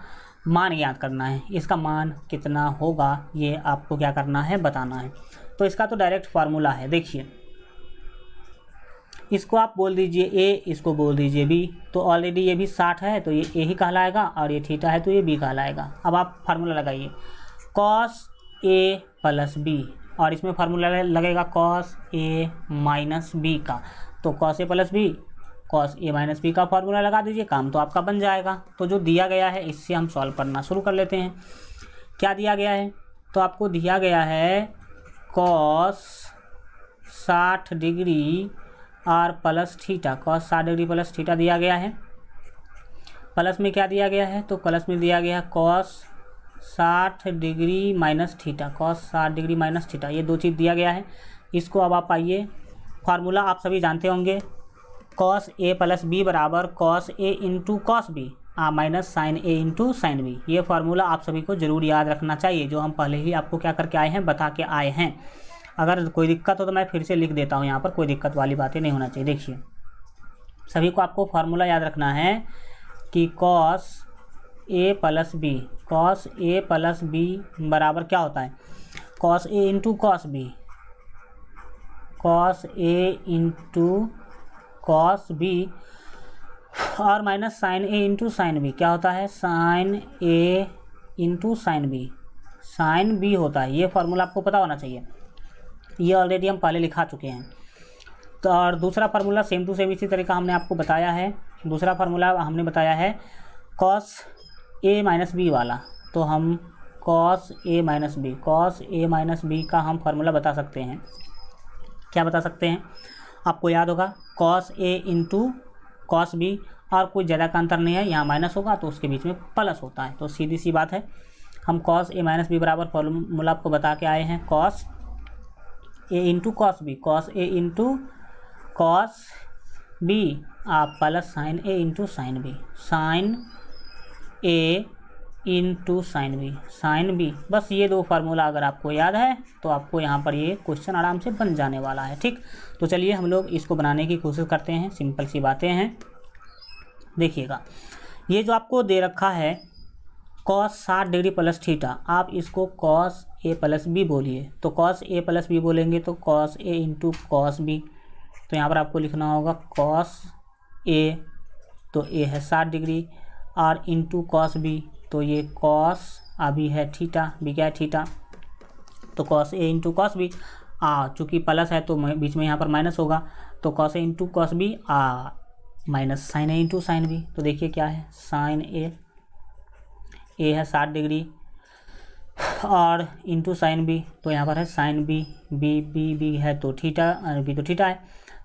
मान ज्ञात करना है। इसका मान कितना होगा ये आपको क्या करना है? बताना है। तो इसका तो डायरेक्ट फार्मूला है। देखिए, इसको आप बोल दीजिए a, इसको बोल दीजिए b। तो ऑलरेडी ये भी 60 है तो ये a ही कहलाएगा, और ये थीटा है तो ये b कहलाएगा। अब आप फार्मूला लगाइए cos a प्लस b, और इसमें फार्मूला लगेगा cos a माइनस b का। तो cos a plus b, cos a minus b का फार्मूला लगा दीजिए, काम तो आपका बन जाएगा। तो जो दिया गया है इससे हम सॉल्व करना शुरू कर लेते हैं। क्या दिया गया है? तो आपको दिया गया है cos 60 डिग्री और plus theta, cos 60 degree plus theta दिया गया है। प्लस में क्या दिया गया है, तो प्लस में दिया गया है cos 60 degree minus theta, cos 60 degree minus theta, ये दो चीज़ दिया गया है। इसको अब आप आइए, फार्मूला आप सभी जानते होंगे, कॉस ए प्लस बी बराबर cos a into cos b minus sine a into sine b. ये फार्मूला आप सभी को ज़रूर याद रखना चाहिए, जो हम पहले ही आपको क्या करके आए हैं, बता के आए हैं। अगर कोई दिक्कत हो तो मैं फिर से लिख देता हूँ, यहाँ पर कोई दिक्कत वाली बातें नहीं होना चाहिए। देखिए सभी को आपको फार्मूला याद रखना है कि cos a plus b, cos a plus b बराबर क्या होता है, cos a into cos b, cos a into cos b और minus sine a into sine b, क्या होता है, sine a into sine b, sine b होता है। ये फार्मूला आपको पता होना चाहिए, ये ऑलरेडी हम पहले लिखा चुके हैं। तो और दूसरा फार्मूला सेम टू सेम इसी तरीका हमने आपको बताया है। दूसरा फार्मूला हमने बताया है कॉस ए माइनस बी वाला, तो हम cos a minus B, cos a minus b का हम फार्मूला बता सकते हैं। क्या बता सकते हैं, आपको याद होगा cos a into cos b, और कोई ज़्यादा का अंतर नहीं है, यहाँ माइनस होगा तो उसके बीच में प्लस होता है, तो सीधी सी बात है। हम कॉस ए माइनस बी बराबर फॉर्मूला आपको बता के आए हैं, cos a into cos b, cos a into cos b plus sine a into sine b, sine a into sine b, sine b. बस ये दो फार्मूला अगर आपको याद है तो आपको यहाँ पर ये क्वेश्चन आराम से बन जाने वाला है। ठीक, तो चलिए हम लोग इसको बनाने की कोशिश करते हैं। सिंपल सी बातें हैं, देखिएगा ये जो आपको दे रखा है कॉस 60 डिग्री प्लस थीटा, आप इसको कॉस ए प्लस बी बोलिए, तो कॉस ए प्लस बी बोलेंगे तो cos a into cos B, तो यहाँ पर आपको लिखना होगा कॉस ए, तो ए है 60 डिग्री और इंटू कॉस बी, तो ये कॉस अभी है थीटा, बी क्या है थीटा, तो cos a into cos b चूँकि प्लस है तो बीच में यहाँ पर माइनस होगा, तो cos a into cos b minus sine a into sine b, तो देखिए क्या है, साइन ए है 60 डिग्री और इंटू साइन बी, तो यहाँ पर है साइन बी, बी है तो थीटा, बी तो थीटा है।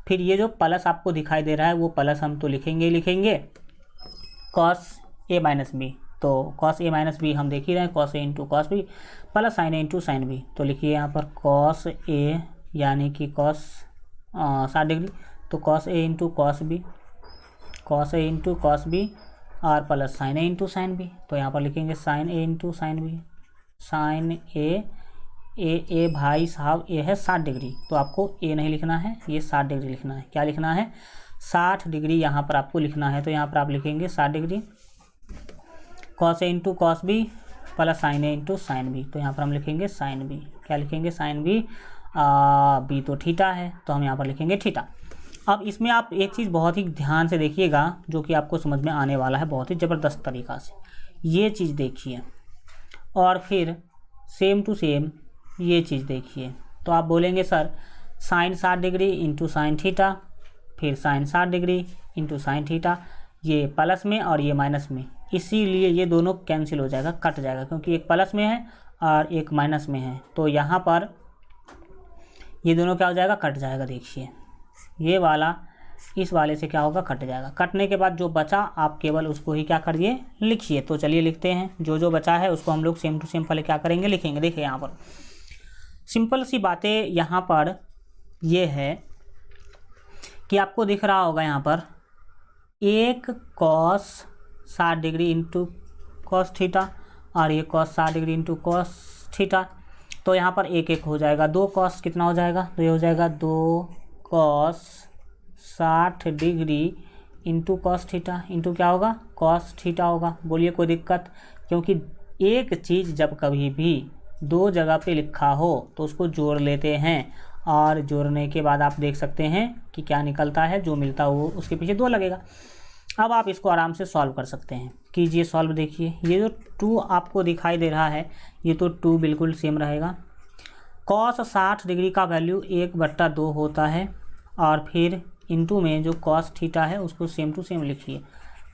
फिर ये जो प्लस आपको दिखाई दे रहा है वो प्लस हम तो लिखेंगे कॉस ए माइनस बी, तो कॉस ए माइनस बी हम देख ही रहे हैं, cos a into cos b plus sine a into sine b, तो लिखिए यहाँ पर कॉस ए यानी कि कॉस 60 डिग्री, तो cos a into cos b, cos a into cos b और plus sine a into sine b, तो यहाँ पर लिखेंगे sine a into sine b, sine a भाई साहब ए है 60 डिग्री, तो आपको ए नहीं लिखना है, ये 60 डिग्री लिखना है। क्या लिखना है, 60 डिग्री यहाँ पर आपको लिखना है, तो यहाँ पर आप लिखेंगे 60 degree cos a into cos b plus sine a into sine b, तो यहाँ पर हम लिखेंगे साइन बी, क्या लिखेंगे साइन बी, बी तो थीटा है तो हम यहाँ पर लिखेंगे थीटा। अब इसमें आप एक चीज़ बहुत ही ध्यान से देखिएगा जो कि आपको समझ में आने वाला है बहुत ही ज़बरदस्त तरीक़ा से, ये चीज़ देखिए और फिर सेम टू सेम ये चीज़ देखिए। तो आप बोलेंगे sir sine 60 degree into sine theta, फिर sine 60 degree into sine theta, ये प्लस में और ये माइनस में, इसीलिए ये दोनों कैंसिल हो जाएगा, कट जाएगा, क्योंकि एक प्लस में है और एक माइनस में है, तो यहाँ पर ये दोनों क्या हो जाएगा, कट जाएगा। देखिए ये वाला इस वाले से क्या होगा, कट जाएगा। कटने के बाद जो बचा आप केवल उसको ही क्या करिए, लिखिए। तो चलिए लिखते हैं, जो बचा है उसको हम लोग सेम टू सेम पहले क्या करेंगे, लिखेंगे। देखिए यहाँ पर सिंपल सी बातें यहाँ पर ये है कि आपको दिख रहा होगा यहाँ पर एक cos 60 degree into cos theta और ये cos 60 degree into cos theta, तो यहाँ पर एक एक हो जाएगा, 2 कॉस कितना हो जाएगा, तो ये हो जाएगा 2 cos 60 degree into cos theta into क्या होगा, कॉस थीटा होगा। बोलिए कोई दिक्कत, क्योंकि एक चीज़ जब कभी भी 2 जगह पे लिखा हो तो उसको जोड़ लेते हैं और जोड़ने के बाद आप देख सकते हैं कि क्या निकलता है, जो मिलता है वो उसके पीछे 2 लगेगा। अब आप इसको आराम से सॉल्व कर सकते हैं, कीजिए सॉल्व। देखिए ये जो 2 आपको दिखाई दे रहा है ये तो 2 बिल्कुल सेम रहेगा। कॉस 60 डिग्री का वैल्यू 1/2 होता है और फिर इंटू में जो कॉस थीटा है उसको सेम टू सेम लिखिए,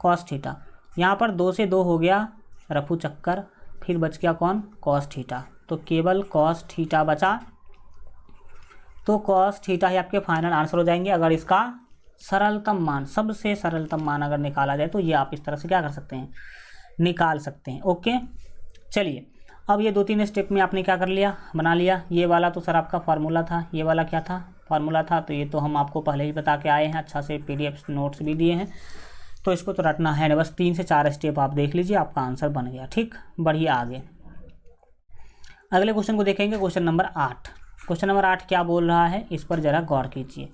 कॉस थीटा। यहाँ पर 2 से 2 हो गया, रफू चक्कर, फिर बच गया कौन, कॉस थीटा, तो केवल कॉस थीटा बचा। तो कॉस थीटा ही आपके फाइनल आंसर हो जाएंगे। अगर इसका सरलतम मान, सबसे सरलतम मान अगर निकाला जाए तो ये आप इस तरह से क्या कर सकते हैं, निकाल सकते हैं। ओके, चलिए अब ये 2-3 स्टेप में आपने क्या कर लिया, बना लिया। ये वाला तो सर आपका फार्मूला था, ये वाला क्या था, फार्मूला था। तो ये तो हम आपको पहले ही बता के आए हैं, अच्छा से PDF नोट्स भी दिए हैं, तो इसको तो रटना है। बस 3 से 4 स्टेप आप देख लीजिए, आपका आंसर बन गया। ठीक, बढ़िए। आगे अगले क्वेश्चन को देखेंगे, क्वेश्चन नंबर 8। क्वेश्चन नंबर 8 क्या बोल रहा है, इस पर ज़रा गौर कीजिए।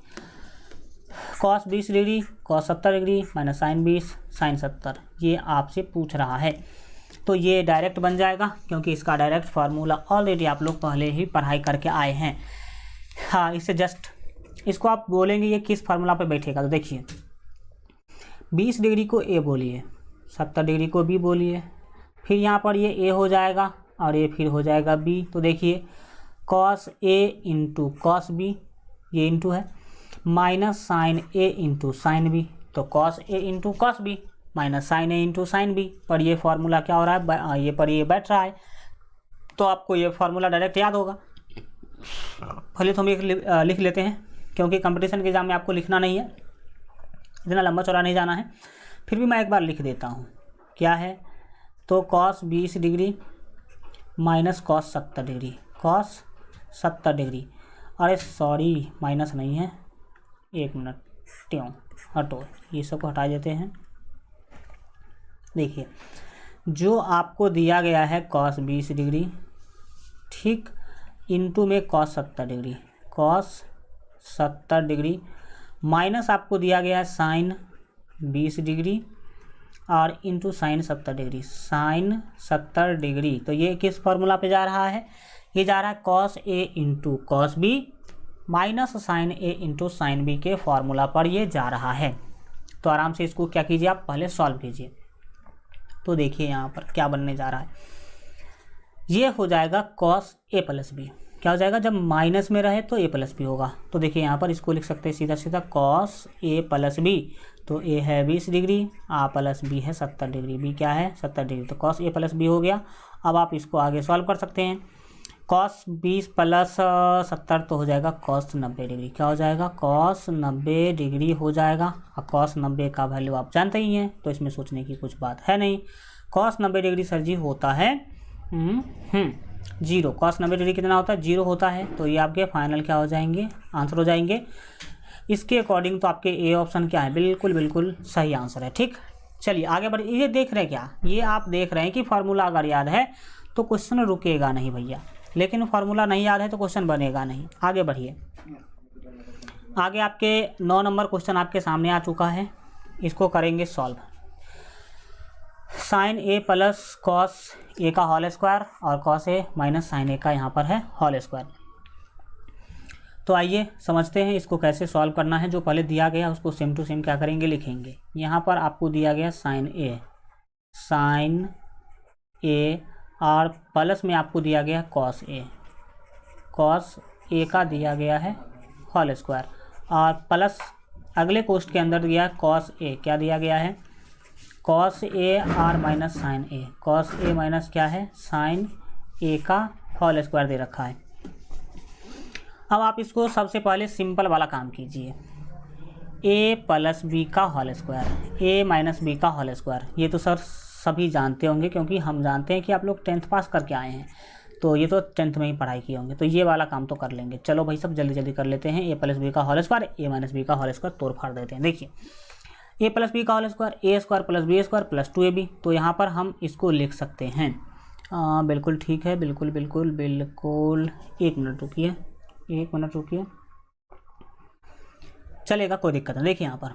Cos 20 degree cos 70 degree minus sine 20 sine 70, ये आपसे पूछ रहा है। तो ये डायरेक्ट बन जाएगा, क्योंकि इसका डायरेक्ट फार्मूला ऑलरेडी आप लोग पहले ही पढ़ाई करके आए हैं। हाँ, इससे जस्ट इसको आप बोलेंगे ये किस फार्मूला पे बैठेगा। तो देखिए 20 डिग्री को ए बोलिए, 70 डिग्री को बी बोलिए, फिर यहाँ पर ये ए हो जाएगा और ये फिर हो जाएगा बी। तो देखिए cos a into cos b, ये इंटू है, minus sine a into sine b, तो cos a into cos b minus sine a into sine b. पर ये फार्मूला क्या हो रहा है, ये पर ये बैठ रहा है, तो आपको ये फार्मूला डायरेक्ट याद होगा। पहले तो हम एक लिख लेते हैं, क्योंकि कंपटीशन के एग्जाम में आपको लिखना नहीं है, इतना लंबा चौड़ा नहीं जाना है। फिर भी मैं एक बार लिख देता हूँ, क्या है, तो cos 20 degree minus cos 70 degree, cos 70 degree, अरे सॉरी माइनस नहीं है, एक मिनट, क्यों हटो, ये सब को हटा देते हैं। देखिए जो आपको दिया गया है कॉस 20 डिग्री, ठीक, इंटू में cos 70 degree, cos 70 degree, minus आपको दिया गया है साइन 20 डिग्री और into sine 70 degree, sine 70 degree. तो ये किस फार्मूला पे जा रहा है, ये जा रहा है cos a into cos b minus sine a into sine b के फार्मूला पर ये जा रहा है। तो आराम से इसको क्या कीजिए, आप पहले सॉल्व कीजिए। तो देखिए यहाँ पर क्या बनने जा रहा है, ये हो जाएगा कॉस ए प्लस बी। क्या हो जाएगा, जब माइनस में रहे तो ए प्लस बी होगा। तो देखिए यहाँ पर इसको लिख सकते हैं सीधा सीधा कॉस ए प्लस बी, तो ए है 20 डिग्री, आ प्लस बी है 70 डिग्री, बी क्या है 70 डिग्री, तो कॉस ए प्लस बी हो गया। अब आप इसको आगे सॉल्व कर सकते हैं। कॉस 20 प्लस 70 तो हो जाएगा कॉस 90 डिग्री, क्या हो जाएगा, कॉस 90 डिग्री हो जाएगा। और कॉस 90 का वैल्यू आप जानते ही हैं, तो इसमें सोचने की कुछ बात है नहीं। कॉस 90 डिग्री सर जी होता है 0। कॉस 90 डिग्री कितना होता है, 0 होता है। तो ये आपके फाइनल क्या हो जाएंगे, आंसर हो जाएंगे। इसके अकॉर्डिंग तो आपके ए ऑप्शन क्या है, बिल्कुल बिल्कुल सही आंसर है। ठीक, चलिए आगे बढ़िए। ये देख रहे हैं क्या, ये आप देख रहे हैं कि फार्मूला अगर याद है तो क्वेश्चन रुकेगा नहीं भैया, लेकिन फार्मूला नहीं याद है तो क्वेश्चन बनेगा नहीं। आगे बढ़िए, आगे आपके 9 नंबर क्वेश्चन आपके सामने आ चुका है, इसको करेंगे सॉल्व। साइन ए प्लस कॉस ए का होल स्क्वायर और cos a minus sine a का यहाँ पर है होल स्क्वायर। तो आइए समझते हैं इसको कैसे सॉल्व करना है। जो पहले दिया गया उसको सेम टू सेम क्या करेंगे, लिखेंगे। यहाँ पर आपको दिया गया साइन ए और प्लस में आपको दिया गया कॉस ए का दिया गया है होल स्क्वायर, और प्लस अगले कोष्ठ के अंदर दिया कॉस ए, क्या दिया गया है, कॉस ए और minus sine A, cos a minus क्या है साइन ए का होल स्क्वायर दे रखा है। अब आप इसको सबसे पहले सिंपल वाला काम कीजिए, ए प्लस बी का whole square, a minus b का होल स्क्वायर। ये तो सर सभी जानते होंगे, क्योंकि हम जानते हैं कि आप लोग 10th पास करके आए हैं, तो ये तो 10th में ही पढ़ाई किए होंगे, तो ये वाला काम तो कर लेंगे। चलो भाई सब जल्दी जल्दी कर लेते हैं। ए प्लस बी का whole square, a minus b का होल स्क्वायर तोड़ फाड़ देते हैं। देखिए ए प्लस बी का whole square, a square plus b square plus 2ab। तो यहाँ पर हम इसको लिख सकते हैं, बिल्कुल ठीक है, बिल्कुल बिल्कुल बिल्कुल। एक मिनट रुकिए, चलेगा, कोई दिक्कत नहीं। देखिए यहाँ पर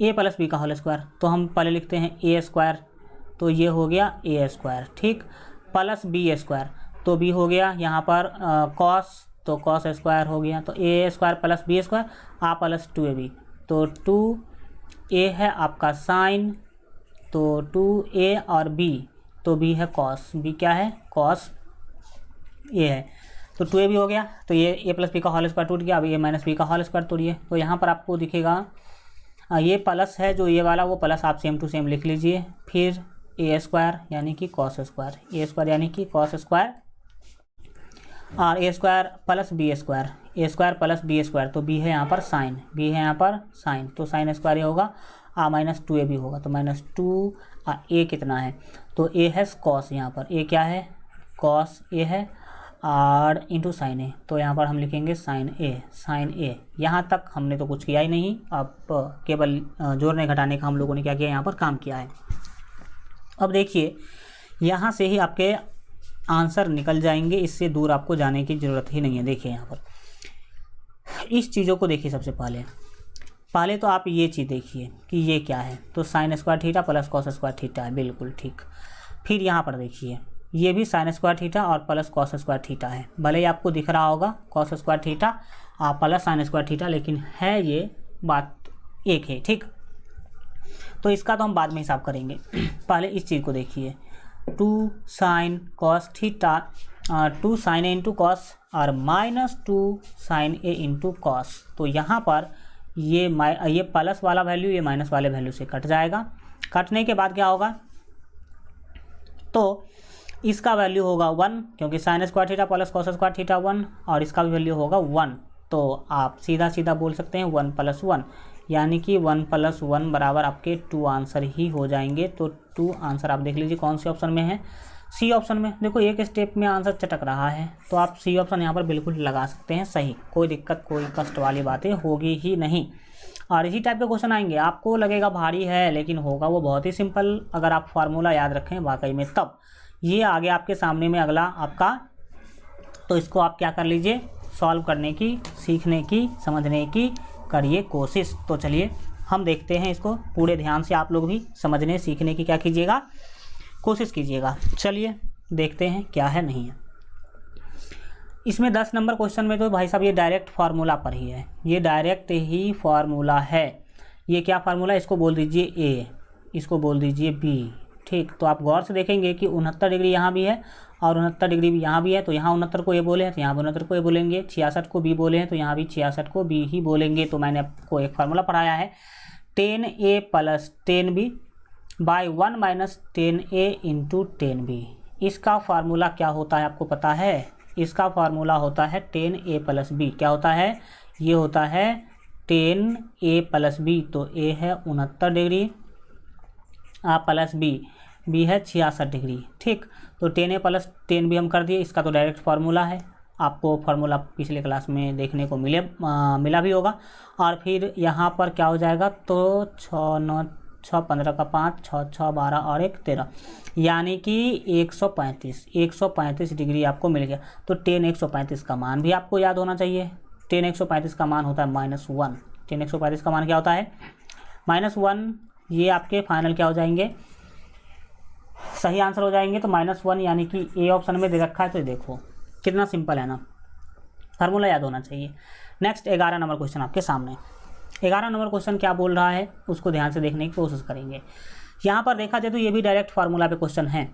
ए प्लस बी का होल स्क्वायर, तो हम पहले लिखते हैं ए स्क्वायर, तो ये हो गया ए स्क्वायर, ठीक, प्लस बी स्क्वायर, तो बी हो गया यहाँ पर कॉस, तो कॉस स्क्वायर हो गया, तो ए स्क्वायर प्लस बी स्क्वायर आ प्लस 2ab, तो 2a है आपका साइन, तो 2a और b, तो b है कॉस, b क्या है कॉस a है, तो 2ab हो गया। तो ये a प्लस बी का होल स्क्वायर टूट गया। अब a माइनस बी का होल स्क्वायर तोड़िए, तो यहाँ पर आपको दिखेगा ये प्लस है, जो ये वाला वो प्लस आप सेम टू सेम लिख लीजिए। फिर ए स्क्वायर यानी कि कॉस स्क्वायर, ए स्क्वायर यानी कि कॉस स्क्वायर, और ए square plus b square, a square plus b square, तो बी है यहाँ पर साइन, बी है यहाँ पर साइन, तो साइन स्क्वायर ये होगा माइनस 2a भी होगा, तो माइनस 2 ए कितना है, तो ए है कॉस, यहाँ पर ए क्या है कॉस ए है और इंटू साइन ए, तो यहाँ पर हम लिखेंगे साइन ए। यहाँ तक हमने तो कुछ किया ही नहीं, अब केवल जोड़ने घटाने का हम लोगों ने क्या किया यहाँ पर काम किया है। अब देखिए यहाँ से ही आपके आंसर निकल जाएंगे, इससे दूर आपको जाने की ज़रूरत ही नहीं है। देखिए यहाँ पर इस चीज़ों को देखिए, सबसे पहले तो आप ये चीज़ देखिए कि ये क्या है, तो sign square theta plus cos square theta है, बिल्कुल ठीक। फिर यहाँ पर देखिए ये भी साइन स्क्वायर थीटा और प्लस कॉस स्क्वायर थीटा है, भले ही आपको दिख रहा होगा cos square theta plus sine square theta, लेकिन है ये बात एक है, ठीक। तो इसका तो हम बाद में हिसाब करेंगे, पहले इस चीज़ को देखिए 2 sine cos theta 2 sign a into cos और minus 2 sign a into cos, तो यहाँ पर ये प्लस वाला वैल्यू ये माइनस वाले वैल्यू से कट जाएगा। कटने के बाद क्या होगा, तो इसका वैल्यू होगा 1, क्योंकि sign square theta plus cos square theta 1, और इसका भी वैल्यू होगा 1, तो आप सीधा सीधा बोल सकते हैं 1 + 1, यानी कि 1 + 1 बराबर आपके 2 आंसर ही हो जाएंगे। तो 2 आंसर आप देख लीजिए कौन से ऑप्शन में है, सी ऑप्शन में। देखो एक स्टेप में आंसर चटक रहा है, तो आप सी ऑप्शन यहाँ पर बिल्कुल लगा सकते हैं सही, कोई दिक्कत कोई कष्ट वाली बातें होगी ही नहीं। और इसी टाइप के क्वेश्चन आएंगे, आपको लगेगा भारी है लेकिन होगा वो बहुत ही सिंपल, अगर आप फार्मूला याद रखें वाकई में, तब ये आगे आपके सामने में अगला आपका, तो इसको आप क्या कर लीजिए सॉल्व करने की, सीखने की, समझने की करिए कोशिश। तो चलिए हम देखते हैं इसको पूरे ध्यान से, आप लोग भी समझने सीखने की क्या कीजिएगा कोशिश कीजिएगा। चलिए देखते हैं क्या है नहीं है। इसमें 10 नंबर क्वेश्चन में तो भाई साहब ये डायरेक्ट फार्मूला पर ही है, ये डायरेक्ट ही फार्मूला है। ये क्या फार्मूला, इसको बोल दीजिए ए, इसको बोल दीजिए बी, ठीक। तो आप गौर से देखेंगे कि 69 डिग्री यहाँ भी है और 69 डिग्री भी यहाँ भी है, तो यहाँ 69 को ए बोले हैं तो यहाँ 69 को ए बोलेंगे, 66 को बी बोले हैं तो यहाँ भी 66 को बी ही बोलेंगे। तो मैंने आपको एक फार्मूला पढ़ाया है 10a + 10b by 1 - 10a into 10b। इसका फार्मूला क्या होता है आपको पता है, इसका फार्मूला होता है 10a + b, क्या होता है, ये होता है 10a + b, तो a है 69 डिग्री प्लस बी है 66 डिग्री, ठीक। तो 10a + 10b हम कर दिए, इसका तो डायरेक्ट फार्मूला है, आपको फार्मूला पिछले क्लास में देखने को मिला भी होगा। और फिर यहाँ पर क्या हो जाएगा, तो 6 9 6 15 का 5 6 6 12 और 1 13, यानी कि 135 डिग्री आपको मिल गया। तो 10 135 का मान भी आपको याद होना चाहिए, 10 135 का मान होता है -1, 10 135 का मान क्या होता है -1। ये आपके फाइनल क्या हो जाएंगे, सही आंसर हो जाएंगे। तो -1 यानी कि ए ऑप्शन में दे रखा है, तो देखो कितना सिंपल है ना, फार्मूला याद होना चाहिए। नेक्स्ट 11 नंबर क्वेश्चन आपके सामने। 11 नंबर क्वेश्चन क्या बोल रहा है उसको ध्यान से देखने की कोशिश करेंगे। यहाँ पर देखा जाए तो ये भी डायरेक्ट फार्मूला पे क्वेश्चन है।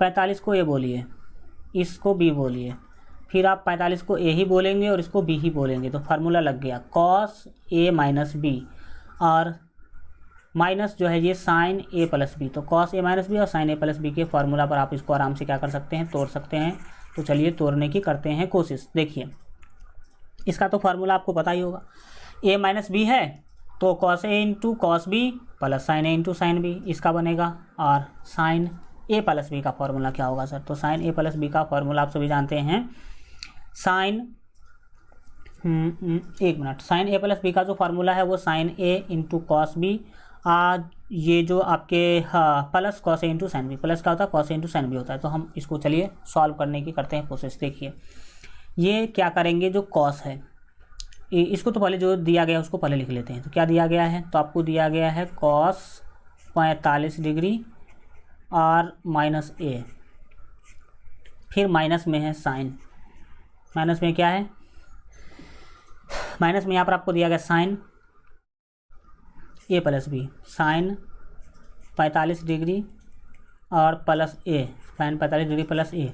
45 को ए बोलिए, इसको बी बोलिए, फिर आप 45 को ए ही बोलेंगे और इसको बी ही बोलेंगे, तो फार्मूला लग गया cos a - b, और माइनस जो है ये साइन a + b, तो cos a - b और साइन a + b के फार्मूला पर आप इसको आराम से क्या कर सकते हैं, तोड़ सकते हैं। तो चलिए तोड़ने की करते हैं कोशिश। देखिए इसका तो फार्मूला आपको पता ही होगा, a - b है तो cos a into cos b plus sign a into sine b इसका बनेगा। और साइन a + b का फार्मूला क्या होगा सर, तो साइन a + b का फार्मूला आप सभी जानते हैं, साइन एक मिनट, साइन a + b का जो फार्मूला है वो sine a into cos b, ये जो आपके plus cos a into sine b, plus का होता है cos a into sine b होता है। तो हम इसको चलिए सॉल्व करने की करते हैं कोशिश। देखिए ये क्या करेंगे, जो cos है इसको तो पहले जो दिया गया है उसको पहले लिख लेते हैं। तो क्या दिया गया है, तो आपको दिया गया है cos 45 डिग्री और -a, फिर माइनस में है साइन, माइनस में क्या है, माइनस में यहाँ पर आपको दिया गया sine a + b, sine 45 degree और plus a, sine 45 degree plus a,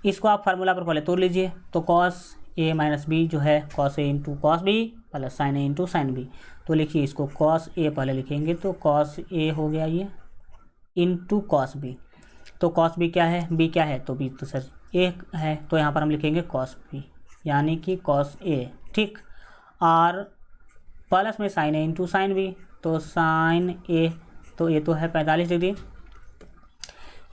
इसको आप फार्मूला पर पहले तोड़ लीजिए। तो cos a - b जो है cos a into cos b plus sign a into sine b, तो लिखिए इसको cos a पहले लिखेंगे, तो cos a हो गया ये इंटू cos b, तो cos b क्या है, b क्या है, तो b तो सर a है, तो यहाँ पर हम लिखेंगे cos b, यानी कि कॉस ए, ठीक। और प्लस में sign a into sine b, तो साइन ए, तो ये तो है 45 डिग्री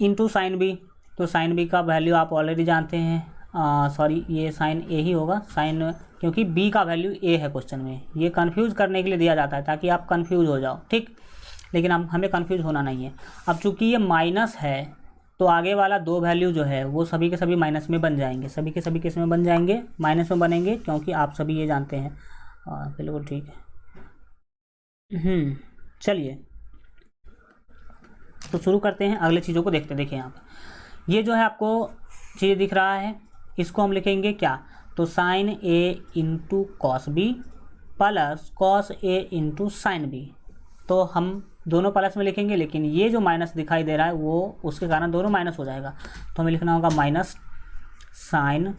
इंटू साइन बी, तो साइन बी का वैल्यू आप ऑलरेडी जानते हैं, सॉरी ये साइन ए ही होगा, साइन, क्योंकि बी का वैल्यू ए है क्वेश्चन में। ये कंफ्यूज करने के लिए दिया जाता है ताकि आप कंफ्यूज हो जाओ, ठीक। लेकिन हमें कंफ्यूज होना नहीं है। अब चूंकि ये माइनस है तो आगे वाला दो वैल्यू जो है वो सभी के सभी माइनस में बन जाएंगे, सभी के सभी किस में बन जाएंगे, माइनस में बनेंगे, क्योंकि आप सभी ये जानते हैं। बिल्कुल ठीक है। चलिए तो शुरू करते हैं, अगले चीज़ों को देखते हैं। देखिए यहाँ पर ये जो है आपको चीज़ दिख रहा है, इसको हम लिखेंगे क्या, तो sine a into cos b plus cos a into sine b. तो हम दोनों प्लस में लिखेंगे, लेकिन ये जो माइनस दिखाई दे रहा है वो उसके कारण दोनों माइनस हो जाएगा, तो हमें लिखना होगा माइनस साइन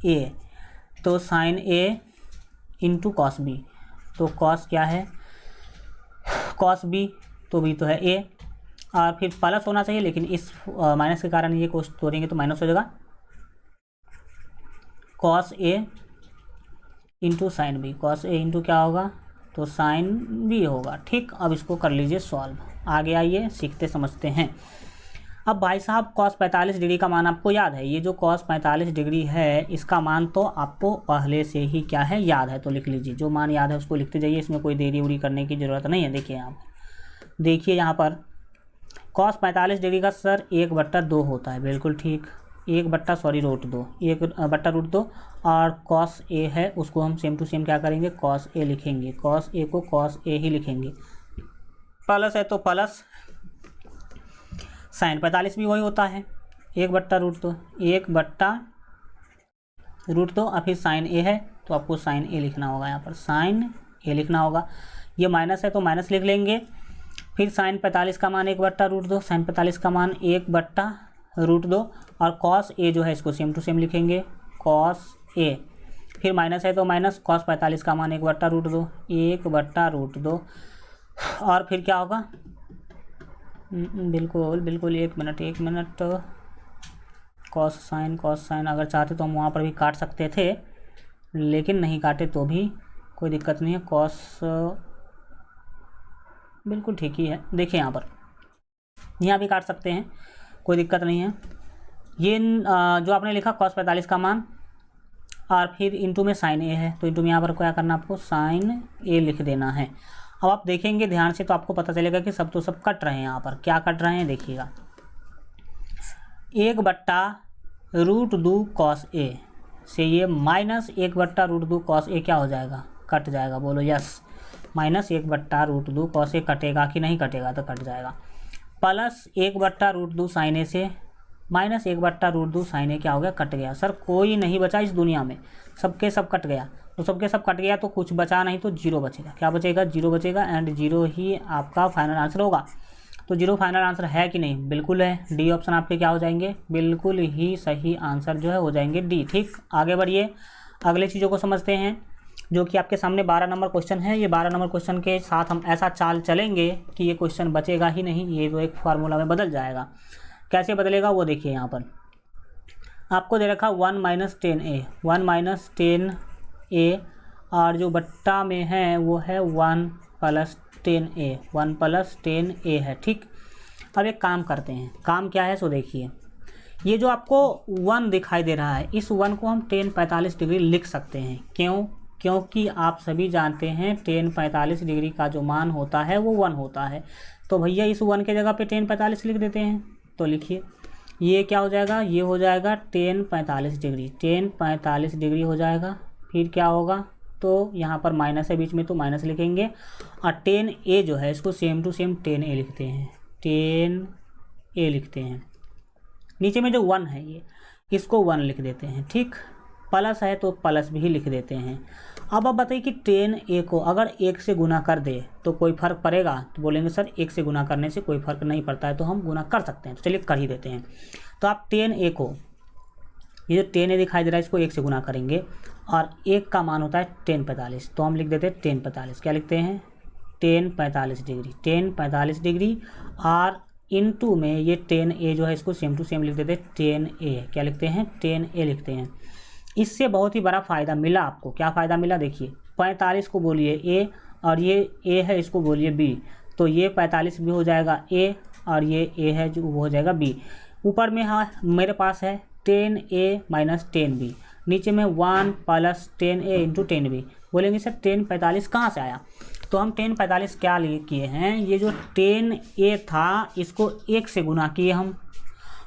ए, तो sine a into cos B, तो कॉस क्या है, कॉस बी, तो बी तो है ए, और फिर प्लस होना चाहिए, लेकिन इस माइनस के कारण ये को तोड़ेंगे तो माइनस हो जाएगा, cos a into sine B, cos a into क्या होगा, तो साइन बी होगा, ठीक। अब इसको कर लीजिए सॉल्व, आगे आइए सीखते समझते हैं। अब भाई साहब कॉस 45 डिग्री का मान आपको याद है, ये जो कॉस 45 डिग्री है इसका मान तो आपको पहले से ही क्या है, याद है, तो लिख लीजिए, जो मान याद है उसको लिखते जाइए, इसमें कोई देरी उरी करने की ज़रूरत नहीं है। देखिए यहाँ पर कॉस 45 डिग्री का सर 1/2 होता है, बिल्कुल ठीक, 1/√2 और कॉस ए है उसको हम सेम टू सेम क्या करेंगे, कॉस ए लिखेंगे, कॉस ए को कॉस ए ही लिखेंगे, प्लस है तो प्लस, साइन 45 भी वही होता है, 1/√2 और फिर साइन ए है तो आपको साइन ए लिखना होगा, यहाँ पर साइन ए लिखना होगा। ये माइनस है तो माइनस लिख लेंगे, फिर साइन 45 का मान 1/√2, साइन 45 का मान 1/√2 और कॉस ए जो है इसको सेम टू सेम लिखेंगे, कॉस ए, फिर माइनस है तो माइनस, कॉस 45 का मान 1/√2 और फिर क्या होगा, बिल्कुल एक मिनट, कॉस साइन अगर चाहते तो हम वहाँ पर भी काट सकते थे, लेकिन नहीं काटे तो भी कोई दिक्कत नहीं है, कॉस बिल्कुल ठीक ही है। देखिए यहाँ भी काट सकते हैं, कोई दिक्कत नहीं है। ये जो आपने लिखा कॉस 45 का मान और फिर इंटू में साइन ए है, तो इंटू में यहाँ पर क्या करना, आपको साइन ए लिख देना है। अब आप देखेंगे ध्यान से तो आपको पता चलेगा कि सब तो सब कट रहे हैं, यहाँ पर क्या कट रहे हैं देखिएगा, 1/√2 कॉस ए से ये माइनस 1/√2 कॉस ए क्या हो जाएगा, कट जाएगा, बोलो यस, माइनस 1/√2 कॉस ए कटेगा कि नहीं कटेगा, तो कट जाएगा, प्लस 1/√2 साइन ए से माइनस 1/√2 साइन ए क्या हो गया, कट गया। सर कोई नहीं बचा इस दुनिया में, सबके सब कट गया, तो सबके सब कट गया तो कुछ बचा नहीं, तो जीरो बचेगा, क्या बचेगा, जीरो बचेगा, एंड जीरो ही आपका फाइनल आंसर होगा। तो जीरो फाइनल आंसर है कि नहीं, बिल्कुल है, डी ऑप्शन आपके क्या हो जाएंगे, बिल्कुल ही सही आंसर जो है हो जाएंगे डी, ठीक। आगे बढ़िए, अगले चीज़ों को समझते हैं, जो कि आपके सामने 12 नंबर क्वेश्चन है। ये 12 नंबर क्वेश्चन के साथ हम ऐसा चाल चलेंगे कि ये क्वेश्चन बचेगा ही नहीं, ये तो एक फार्मूला में बदल जाएगा। कैसे बदलेगा वो देखिए, यहाँ पर आपको दे रखा 1 - 10a, 1 - 10a और जो बट्टा में है वो है 1 + 10a, 1 + 10a है, ठीक। अब एक काम करते हैं, काम क्या है सो देखिए, ये जो आपको 1 दिखाई दे रहा है, इस 1 को हम 10 45 डिग्री लिख सकते हैं, क्यों, क्योंकि आप सभी जानते हैं 10 45 डिग्री का जो मान होता है वो 1 होता है। तो भैया इस 1 के जगह पे 10 45 लिख देते हैं, तो लिखिए ये क्या हो जाएगा, ये हो जाएगा 10 45 डिग्री, 10 45 डिग्री हो जाएगा। फिर क्या होगा, तो यहाँ पर माइनस है बीच में तो माइनस लिखेंगे, और 10a जो है इसको सेम टू सेम 10a लिखते हैं, 10a लिखते हैं। नीचे में जो 1 है ये इसको 1 लिख देते हैं, ठीक। प्लस है तो प्लस भी लिख देते हैं। अब आप बताइए कि 10a को अगर 1 से गुना कर दे तो कोई फ़र्क पड़ेगा, तो बोलेंगे सर 1 से गुना करने से कोई फ़र्क नहीं पड़ता है, तो हम गुना कर सकते हैं, तो चलिए कर ही देते हैं। तो आप 10a को, ये जो 10a दिखाई दे रहा है इसको 1 से गुना करेंगे, और 1 का मान होता है 10 45, तो हम लिख देते हैं 10 45, क्या लिखते हैं 10 45 डिग्री, 10 45 डिग्री, और इनटू में ये 10a जो है इसको सेम टू सेम लिख देते हैं 10a, क्या लिखते हैं 10a लिखते हैं। इससे बहुत ही बड़ा फ़ायदा मिला आपको। क्या फ़ायदा मिला देखिए, 45 को बोलिए a और ये a है इसको बोलिए b, तो ये 45 भी हो जाएगा a और ये a है जो वो हो जाएगा b। ऊपर में हाँ मेरे पास है 10a माइनस 10b, नीचे में 1 प्लस 10a इंटू 10b। बोलेंगे सर 10 45 कहाँ से आया, तो हम 10 45 क्या किए हैं, ये जो 10a था इसको 1 से गुना किए हम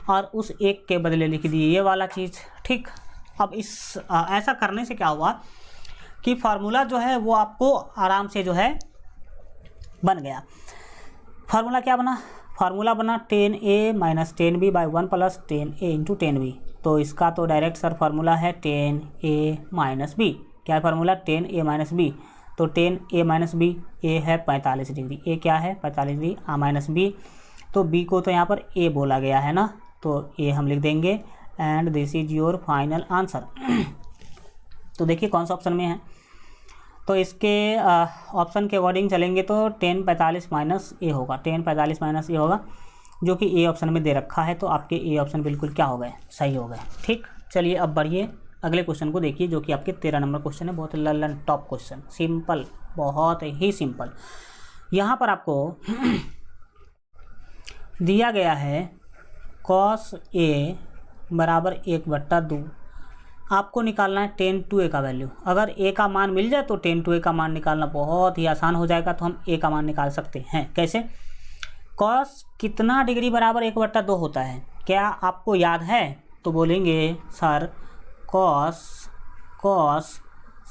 और उस 1 के बदले लिख दिए ये वाला चीज़, ठीक। अब ऐसा करने से क्या हुआ कि फार्मूला जो है वो आपको आराम से जो है बन गया। फार्मूला क्या बना, फार्मूला बना 10a minus 10b by 1 plus 10a into 10b। तो इसका तो डायरेक्ट सर फार्मूला है 10a माइनस b। क्या है फार्मूला 10a माइनस b, तो 10a माइनस b, a है 45 डिग्री, a क्या है 45 डिग्री माइनस b, तो b को तो यहाँ पर a बोला गया है ना, तो a हम लिख देंगे and this is your final answer. तो देखिए कौन सा ऑप्शन में है, तो इसके ऑप्शन के अकॉर्डिंग चलेंगे तो 10 45 माइनस ए होगा, 10 45 माइनस ए होगा जो कि ए ऑप्शन में दे रखा है। तो आपके ए ऑप्शन बिल्कुल क्या हो गए, सही हो गए, ठीक। चलिए अब बढ़िए अगले क्वेश्चन को देखिए जो कि आपके 13 नंबर क्वेश्चन है। बहुत ललन टॉप क्वेश्चन, सिंपल, बहुत ही सिंपल। यहाँ पर आपको दिया गया है cos a बराबर 1/2। आपको निकालना है 10 to a का वैल्यू। अगर a का मान मिल जाए तो 10 to a का मान निकालना बहुत ही आसान हो जाएगा। तो हम a का मान निकाल सकते हैं कैसे, cos कितना डिग्री बराबर 1/2 होता है, क्या आपको याद है, तो बोलेंगे सर cos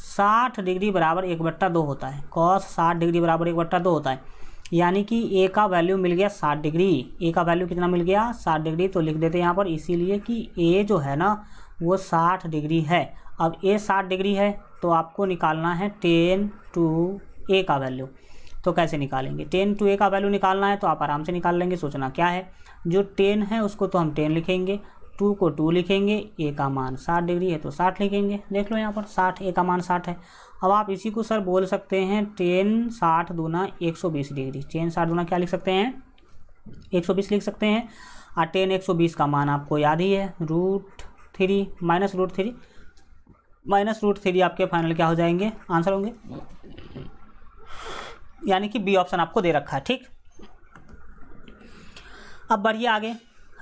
60 डिग्री बराबर 1/2 होता है, cos 60 डिग्री बराबर 1/2 होता है। यानी कि a का वैल्यू मिल गया 60 डिग्री, a का वैल्यू कितना मिल गया 60 डिग्री। तो लिख देते हैं यहाँ पर, इसीलिए कि a जो है ना वो 60 डिग्री है। अब a 60 डिग्री है तो आपको निकालना है 10 to a का वैल्यू। तो कैसे निकालेंगे, 10 to a का वैल्यू निकालना है तो आप आराम से निकाल लेंगे। सोचना क्या है, जो 10 है उसको तो हम 10 लिखेंगे, 2 को 2 लिखेंगे, a का मान 60 डिग्री है तो 60 लिखेंगे। देख लो यहाँ पर 60, a का मान 60 है। अब आप इसी को सर बोल सकते हैं 10 60 दूना 120 डिग्री। 10 60 दूना क्या लिख सकते हैं 120 लिख सकते हैं। और 10 120 का मान आपको याद ही है √3 माइनस √3 आपके फाइनल क्या हो जाएंगे, आंसर होंगे। यानी कि बी ऑप्शन आपको दे रखा है, ठीक। अब बढ़िए आगे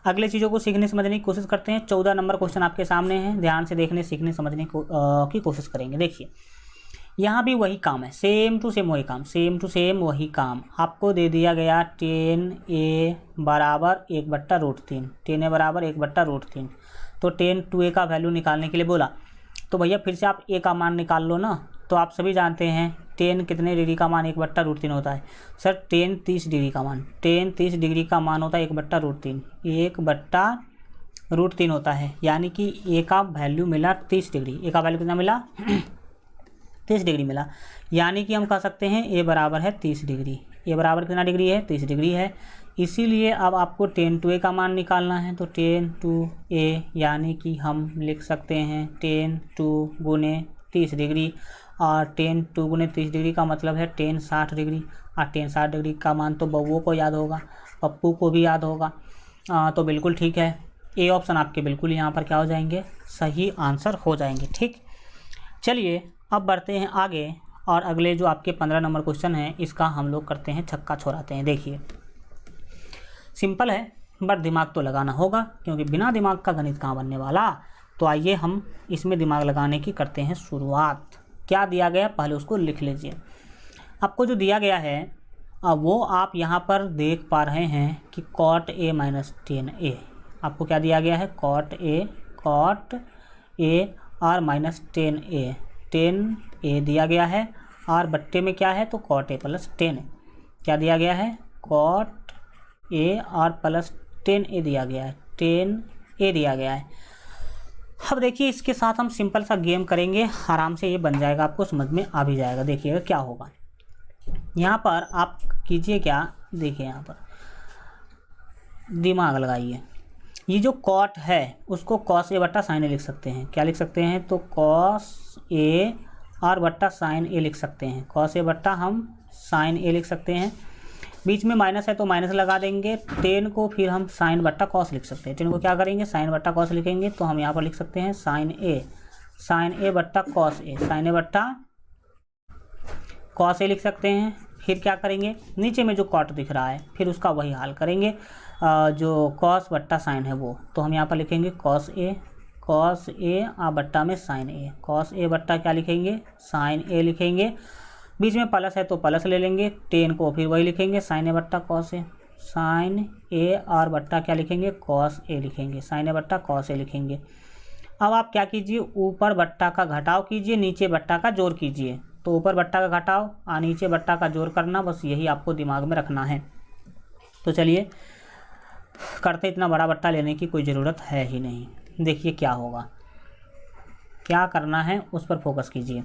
अगले चीज़ों को सीखने समझने की कोशिश करते हैं। 14 नंबर क्वेश्चन आपके सामने है, ध्यान से देखने सीखने समझने की कोशिश करेंगे। देखिए यहाँ भी वही काम है, सेम टू सेम वही काम, सेम टू सेम वही काम। आपको दे दिया गया 10a बराबर 1/√3, 10a बराबर 1/√3। तो 10 to a का वैल्यू निकालने के लिए बोला, तो भैया फिर से आप a का मान निकाल लो ना। तो आप सभी जानते हैं 10 कितने डिग्री का मान 1/√3 होता है, सर 10 30 डिग्री का मान, 10 30 डिग्री का मान होता है 1/√3, 1/√3 होता है। यानी कि a का वैल्यू मिला 30 डिग्री, a का वैल्यू कितना मिला 30 डिग्री मिला। यानी कि हम कह सकते हैं a बराबर है 30 डिग्री, a बराबर कितना डिग्री है 30 डिग्री है। इसीलिए अब आपको 10 to a का मान निकालना है। तो 10 to a यानी कि हम लिख सकते हैं 10 to गुने 30 डिग्री, और 10 to गुने 30 डिग्री का मतलब है 10 60 डिग्री। और 10 60 डिग्री का मान तो बउओं को याद होगा, पप्पू को भी याद होगा। तो बिल्कुल ठीक है, ए ऑप्शन आपके बिल्कुल यहाँ पर क्या हो जाएंगे, सही आंसर हो जाएंगे, ठीक। चलिए अब बढ़ते हैं आगे, और अगले जो आपके 15 नंबर क्वेश्चन है इसका हम लोग करते हैं छक्का छोड़ाते हैं। देखिए सिंपल है, बट दिमाग तो लगाना होगा, क्योंकि बिना दिमाग का गणित कहाँ बनने वाला। तो आइए हम इसमें दिमाग लगाने की करते हैं शुरुआत। क्या दिया गया पहले उसको लिख लीजिए। आपको जो दिया गया है वो आप यहाँ पर देख पा रहे हैं कि cot a माइनस 10a। आपको क्या दिया गया है, cot a और माइनस 10a दिया गया है, और बट्टे में क्या है तो cot a प्लस 10 क्या दिया गया है, cot a और प्लस 10a दिया गया है, 10a दिया गया है। अब देखिए इसके साथ हम सिंपल सा गेम करेंगे, आराम से ये बन जाएगा, आपको समझ में आ भी जाएगा। देखिएगा क्या होगा, यहाँ पर आप कीजिए क्या, देखिए यहाँ पर दिमाग लगाइए। ये जो cot है उसको cos a बट्टा sin a लिख सकते हैं। क्या लिख सकते हैं, तो cos a और बट्टा sin a लिख सकते हैं, cos a बट्टा हम sin a लिख सकते हैं। बीच में माइनस है तो माइनस लगा देंगे। टेन को फिर हम साइन बट्टा कॉस लिख सकते हैं। टेन को क्या करेंगे, साइन बट्टा कॉस लिखेंगे, तो हम यहाँ पर लिख सकते हैं साइन ए बट्टा कॉस ए, साइन ए बट्टा कॉस ए लिख सकते हैं। फिर क्या करेंगे, नीचे में जो कॉट दिख रहा है फिर उसका वही हाल करेंगे, जो कॉस बट्टा साइन है वो, तो हम यहाँ पर लिखेंगे कॉस ए बट्टा में साइन ए, कॉस ए बट्टा क्या लिखेंगे, साइन ए लिखेंगे। बीच में प्लस है तो प्लस ले लेंगे, टेन को फिर वही लिखेंगे साइन ए बट्टा कॉस ए, साइन ए और बट्टा क्या लिखेंगे, कॉस ए लिखेंगे, साइन ए बट्टा कॉस ए लिखेंगे। अब आप क्या कीजिए, ऊपर बट्टा का घटाव कीजिए, नीचे बट्टा का जोड़ कीजिए। तो ऊपर बट्टा का घटाव और नीचे बट्टा का जोड़ करना, बस यही आपको दिमाग में रखना है। तो चलिए करते, इतना बड़ा बट्टा लेने की कोई ज़रूरत है ही नहीं। देखिए क्या होगा, क्या करना है उस पर फोकस कीजिए।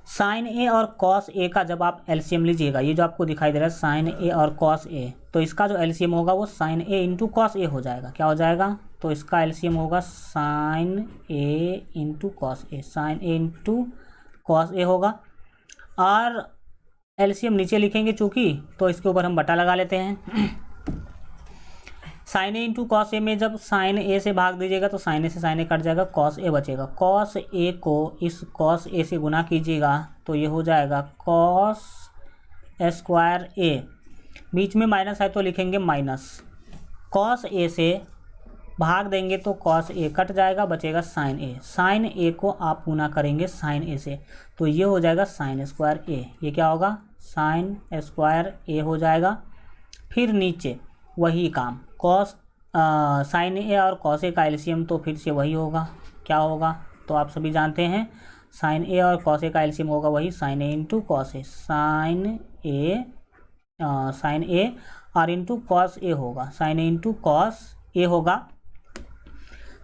साइन ए और कॉस ए का जब आप एलसीएम लीजिएगा, ये जो आपको दिखाई दे रहा है साइन ए और कॉस ए, तो इसका जो एलसीएम होगा वो sign a into cos A हो जाएगा। क्या हो जाएगा, तो इसका एलसीएम होगा sign a into cos A, sign a into cos A होगा। और एलसीएम नीचे लिखेंगे चूँकि, तो इसके ऊपर हम बटा लगा लेते हैं। Sign a into cos A में जब साइन ए से भाग दीजिएगा तो साइन ए से साइन ए कट जाएगा, कॉस ए बचेगा। कॉस ए को इस कॉस ए से गुना कीजिएगा तो ये हो जाएगा कॉस स्क्वायर ए, बीच में माइनस है तो लिखेंगे माइनस, कॉस ए से भाग देंगे तो कॉस ए कट जाएगा, बचेगा साइन ए। साइन ए को आप गुना करेंगे साइन ए से तो ये हो जाएगा साइन स्क्वायर ए, ये क्या होगा, साइन स्क्वायर ए हो जाएगा। फिर नीचे वही काम, कॉस साइन ए और कॉस ए का एलसीएम तो फिर से वही होगा, क्या होगा, तो आप सभी जानते हैं साइन ए और कॉस ए का एलसीएम होगा वही sign a into cos A, sign ए और इंटू कॉस ए होगा, sign a into cos A होगा।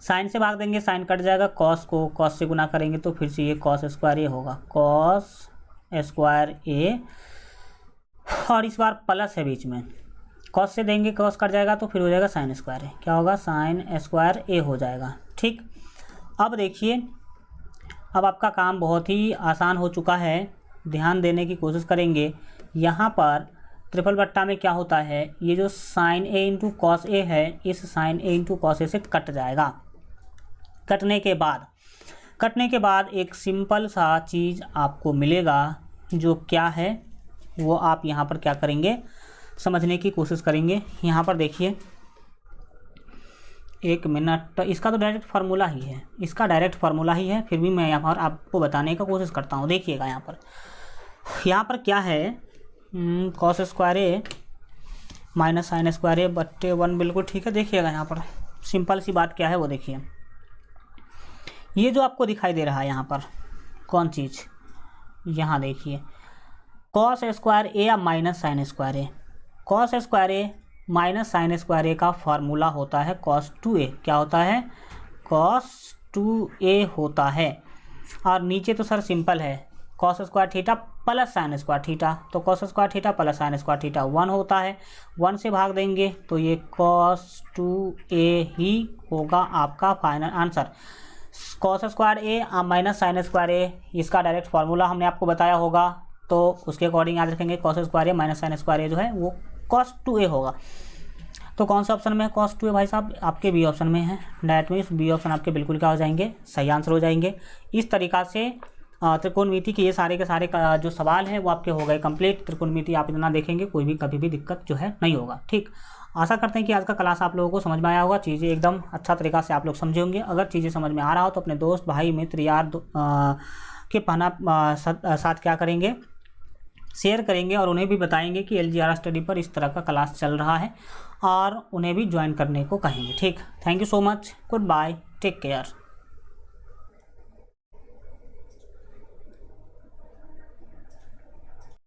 साइन से भाग देंगे साइन कट जाएगा, कॉस को कॉस से गुना करेंगे तो फिर से ये कॉस स्क्वायर ए होगा, कॉस स्क्वायर ए, और इस बार प्लस है बीच में, कॉस से देंगे कॉस कट जाएगा तो फिर हो जाएगा साइन स्क्वायर ए, क्या होगा, साइन स्क्वायर ए हो जाएगा। ठीक, अब देखिए, अब आपका काम बहुत ही आसान हो चुका है, ध्यान देने की कोशिश करेंगे। यहाँ पर ट्रिपल बट्टा में क्या होता है, ये जो sign a into cos A है, इस sign a into cos A से कट जाएगा। कटने के बाद एक सिंपल सा चीज़ आपको मिलेगा, जो क्या है वो आप यहाँ पर क्या करेंगे, समझने की कोशिश करेंगे। यहाँ पर देखिए, एक मिनट, इसका तो डायरेक्ट फार्मूला ही है, इसका डायरेक्ट फार्मूला ही है, फिर भी मैं यहाँ पर आपको बताने का कोशिश करता हूँ। देखिएगा यहाँ पर क्या है, cos square a minus sine square ए बट्टे 1, बिल्कुल ठीक है। देखिएगा यहाँ पर सिंपल सी बात क्या है वो देखिए, ये जो आपको दिखाई दे रहा है यहाँ पर कौन चीज़, यहाँ देखिए कॉस स्क्वायर ए या minus sine square A, cos square a minus sine square ए का फार्मूला होता है कॉस 2a, क्या होता है, कॉस 2a होता है। और नीचे तो सर सिंपल है, cos square theta plus sine square theta, तो cos square theta plus sine square theta 1 होता है, 1 से भाग देंगे तो ये कॉस 2a ही होगा आपका final answer. Cos square a minus sine square ए, इसका डायरेक्ट फार्मूला हमने आपको बताया होगा, तो उसके अकॉर्डिंग याद रखेंगे cos square a minus sine square ए जो है वो कॉस 2a होगा। तो कौन सा ऑप्शन में है, कॉस 2a भाई साहब, आपके बी ऑप्शन में है। डैट मीन्स बी ऑप्शन आपके बिल्कुल क्या हो जाएंगे, सही आंसर हो जाएंगे। इस तरीक़ा से त्रिकोणमिति के ये सारे के सारे जो सवाल हैं वो आपके हो गए कंप्लीट। त्रिकोणमिति आप इतना देखेंगे कोई भी कभी भी दिक्कत जो है नहीं होगा। ठीक, आशा करते हैं कि आज का क्लास आप लोगों को समझ में आया होगा, चीज़ें एकदम अच्छा तरीक़ा से आप लोग समझे होंगे। अगर चीज़ें समझ में आ रहा हो तो अपने दोस्त भाई मित्र यार के पहना साथ क्या करेंगे, शेयर करेंगे और उन्हें भी बताएंगे कि LGR स्टडी पर इस तरह का क्लास चल रहा है और उन्हें भी ज्वाइन करने को कहेंगे। ठीक, thank you so much, good bye, take care.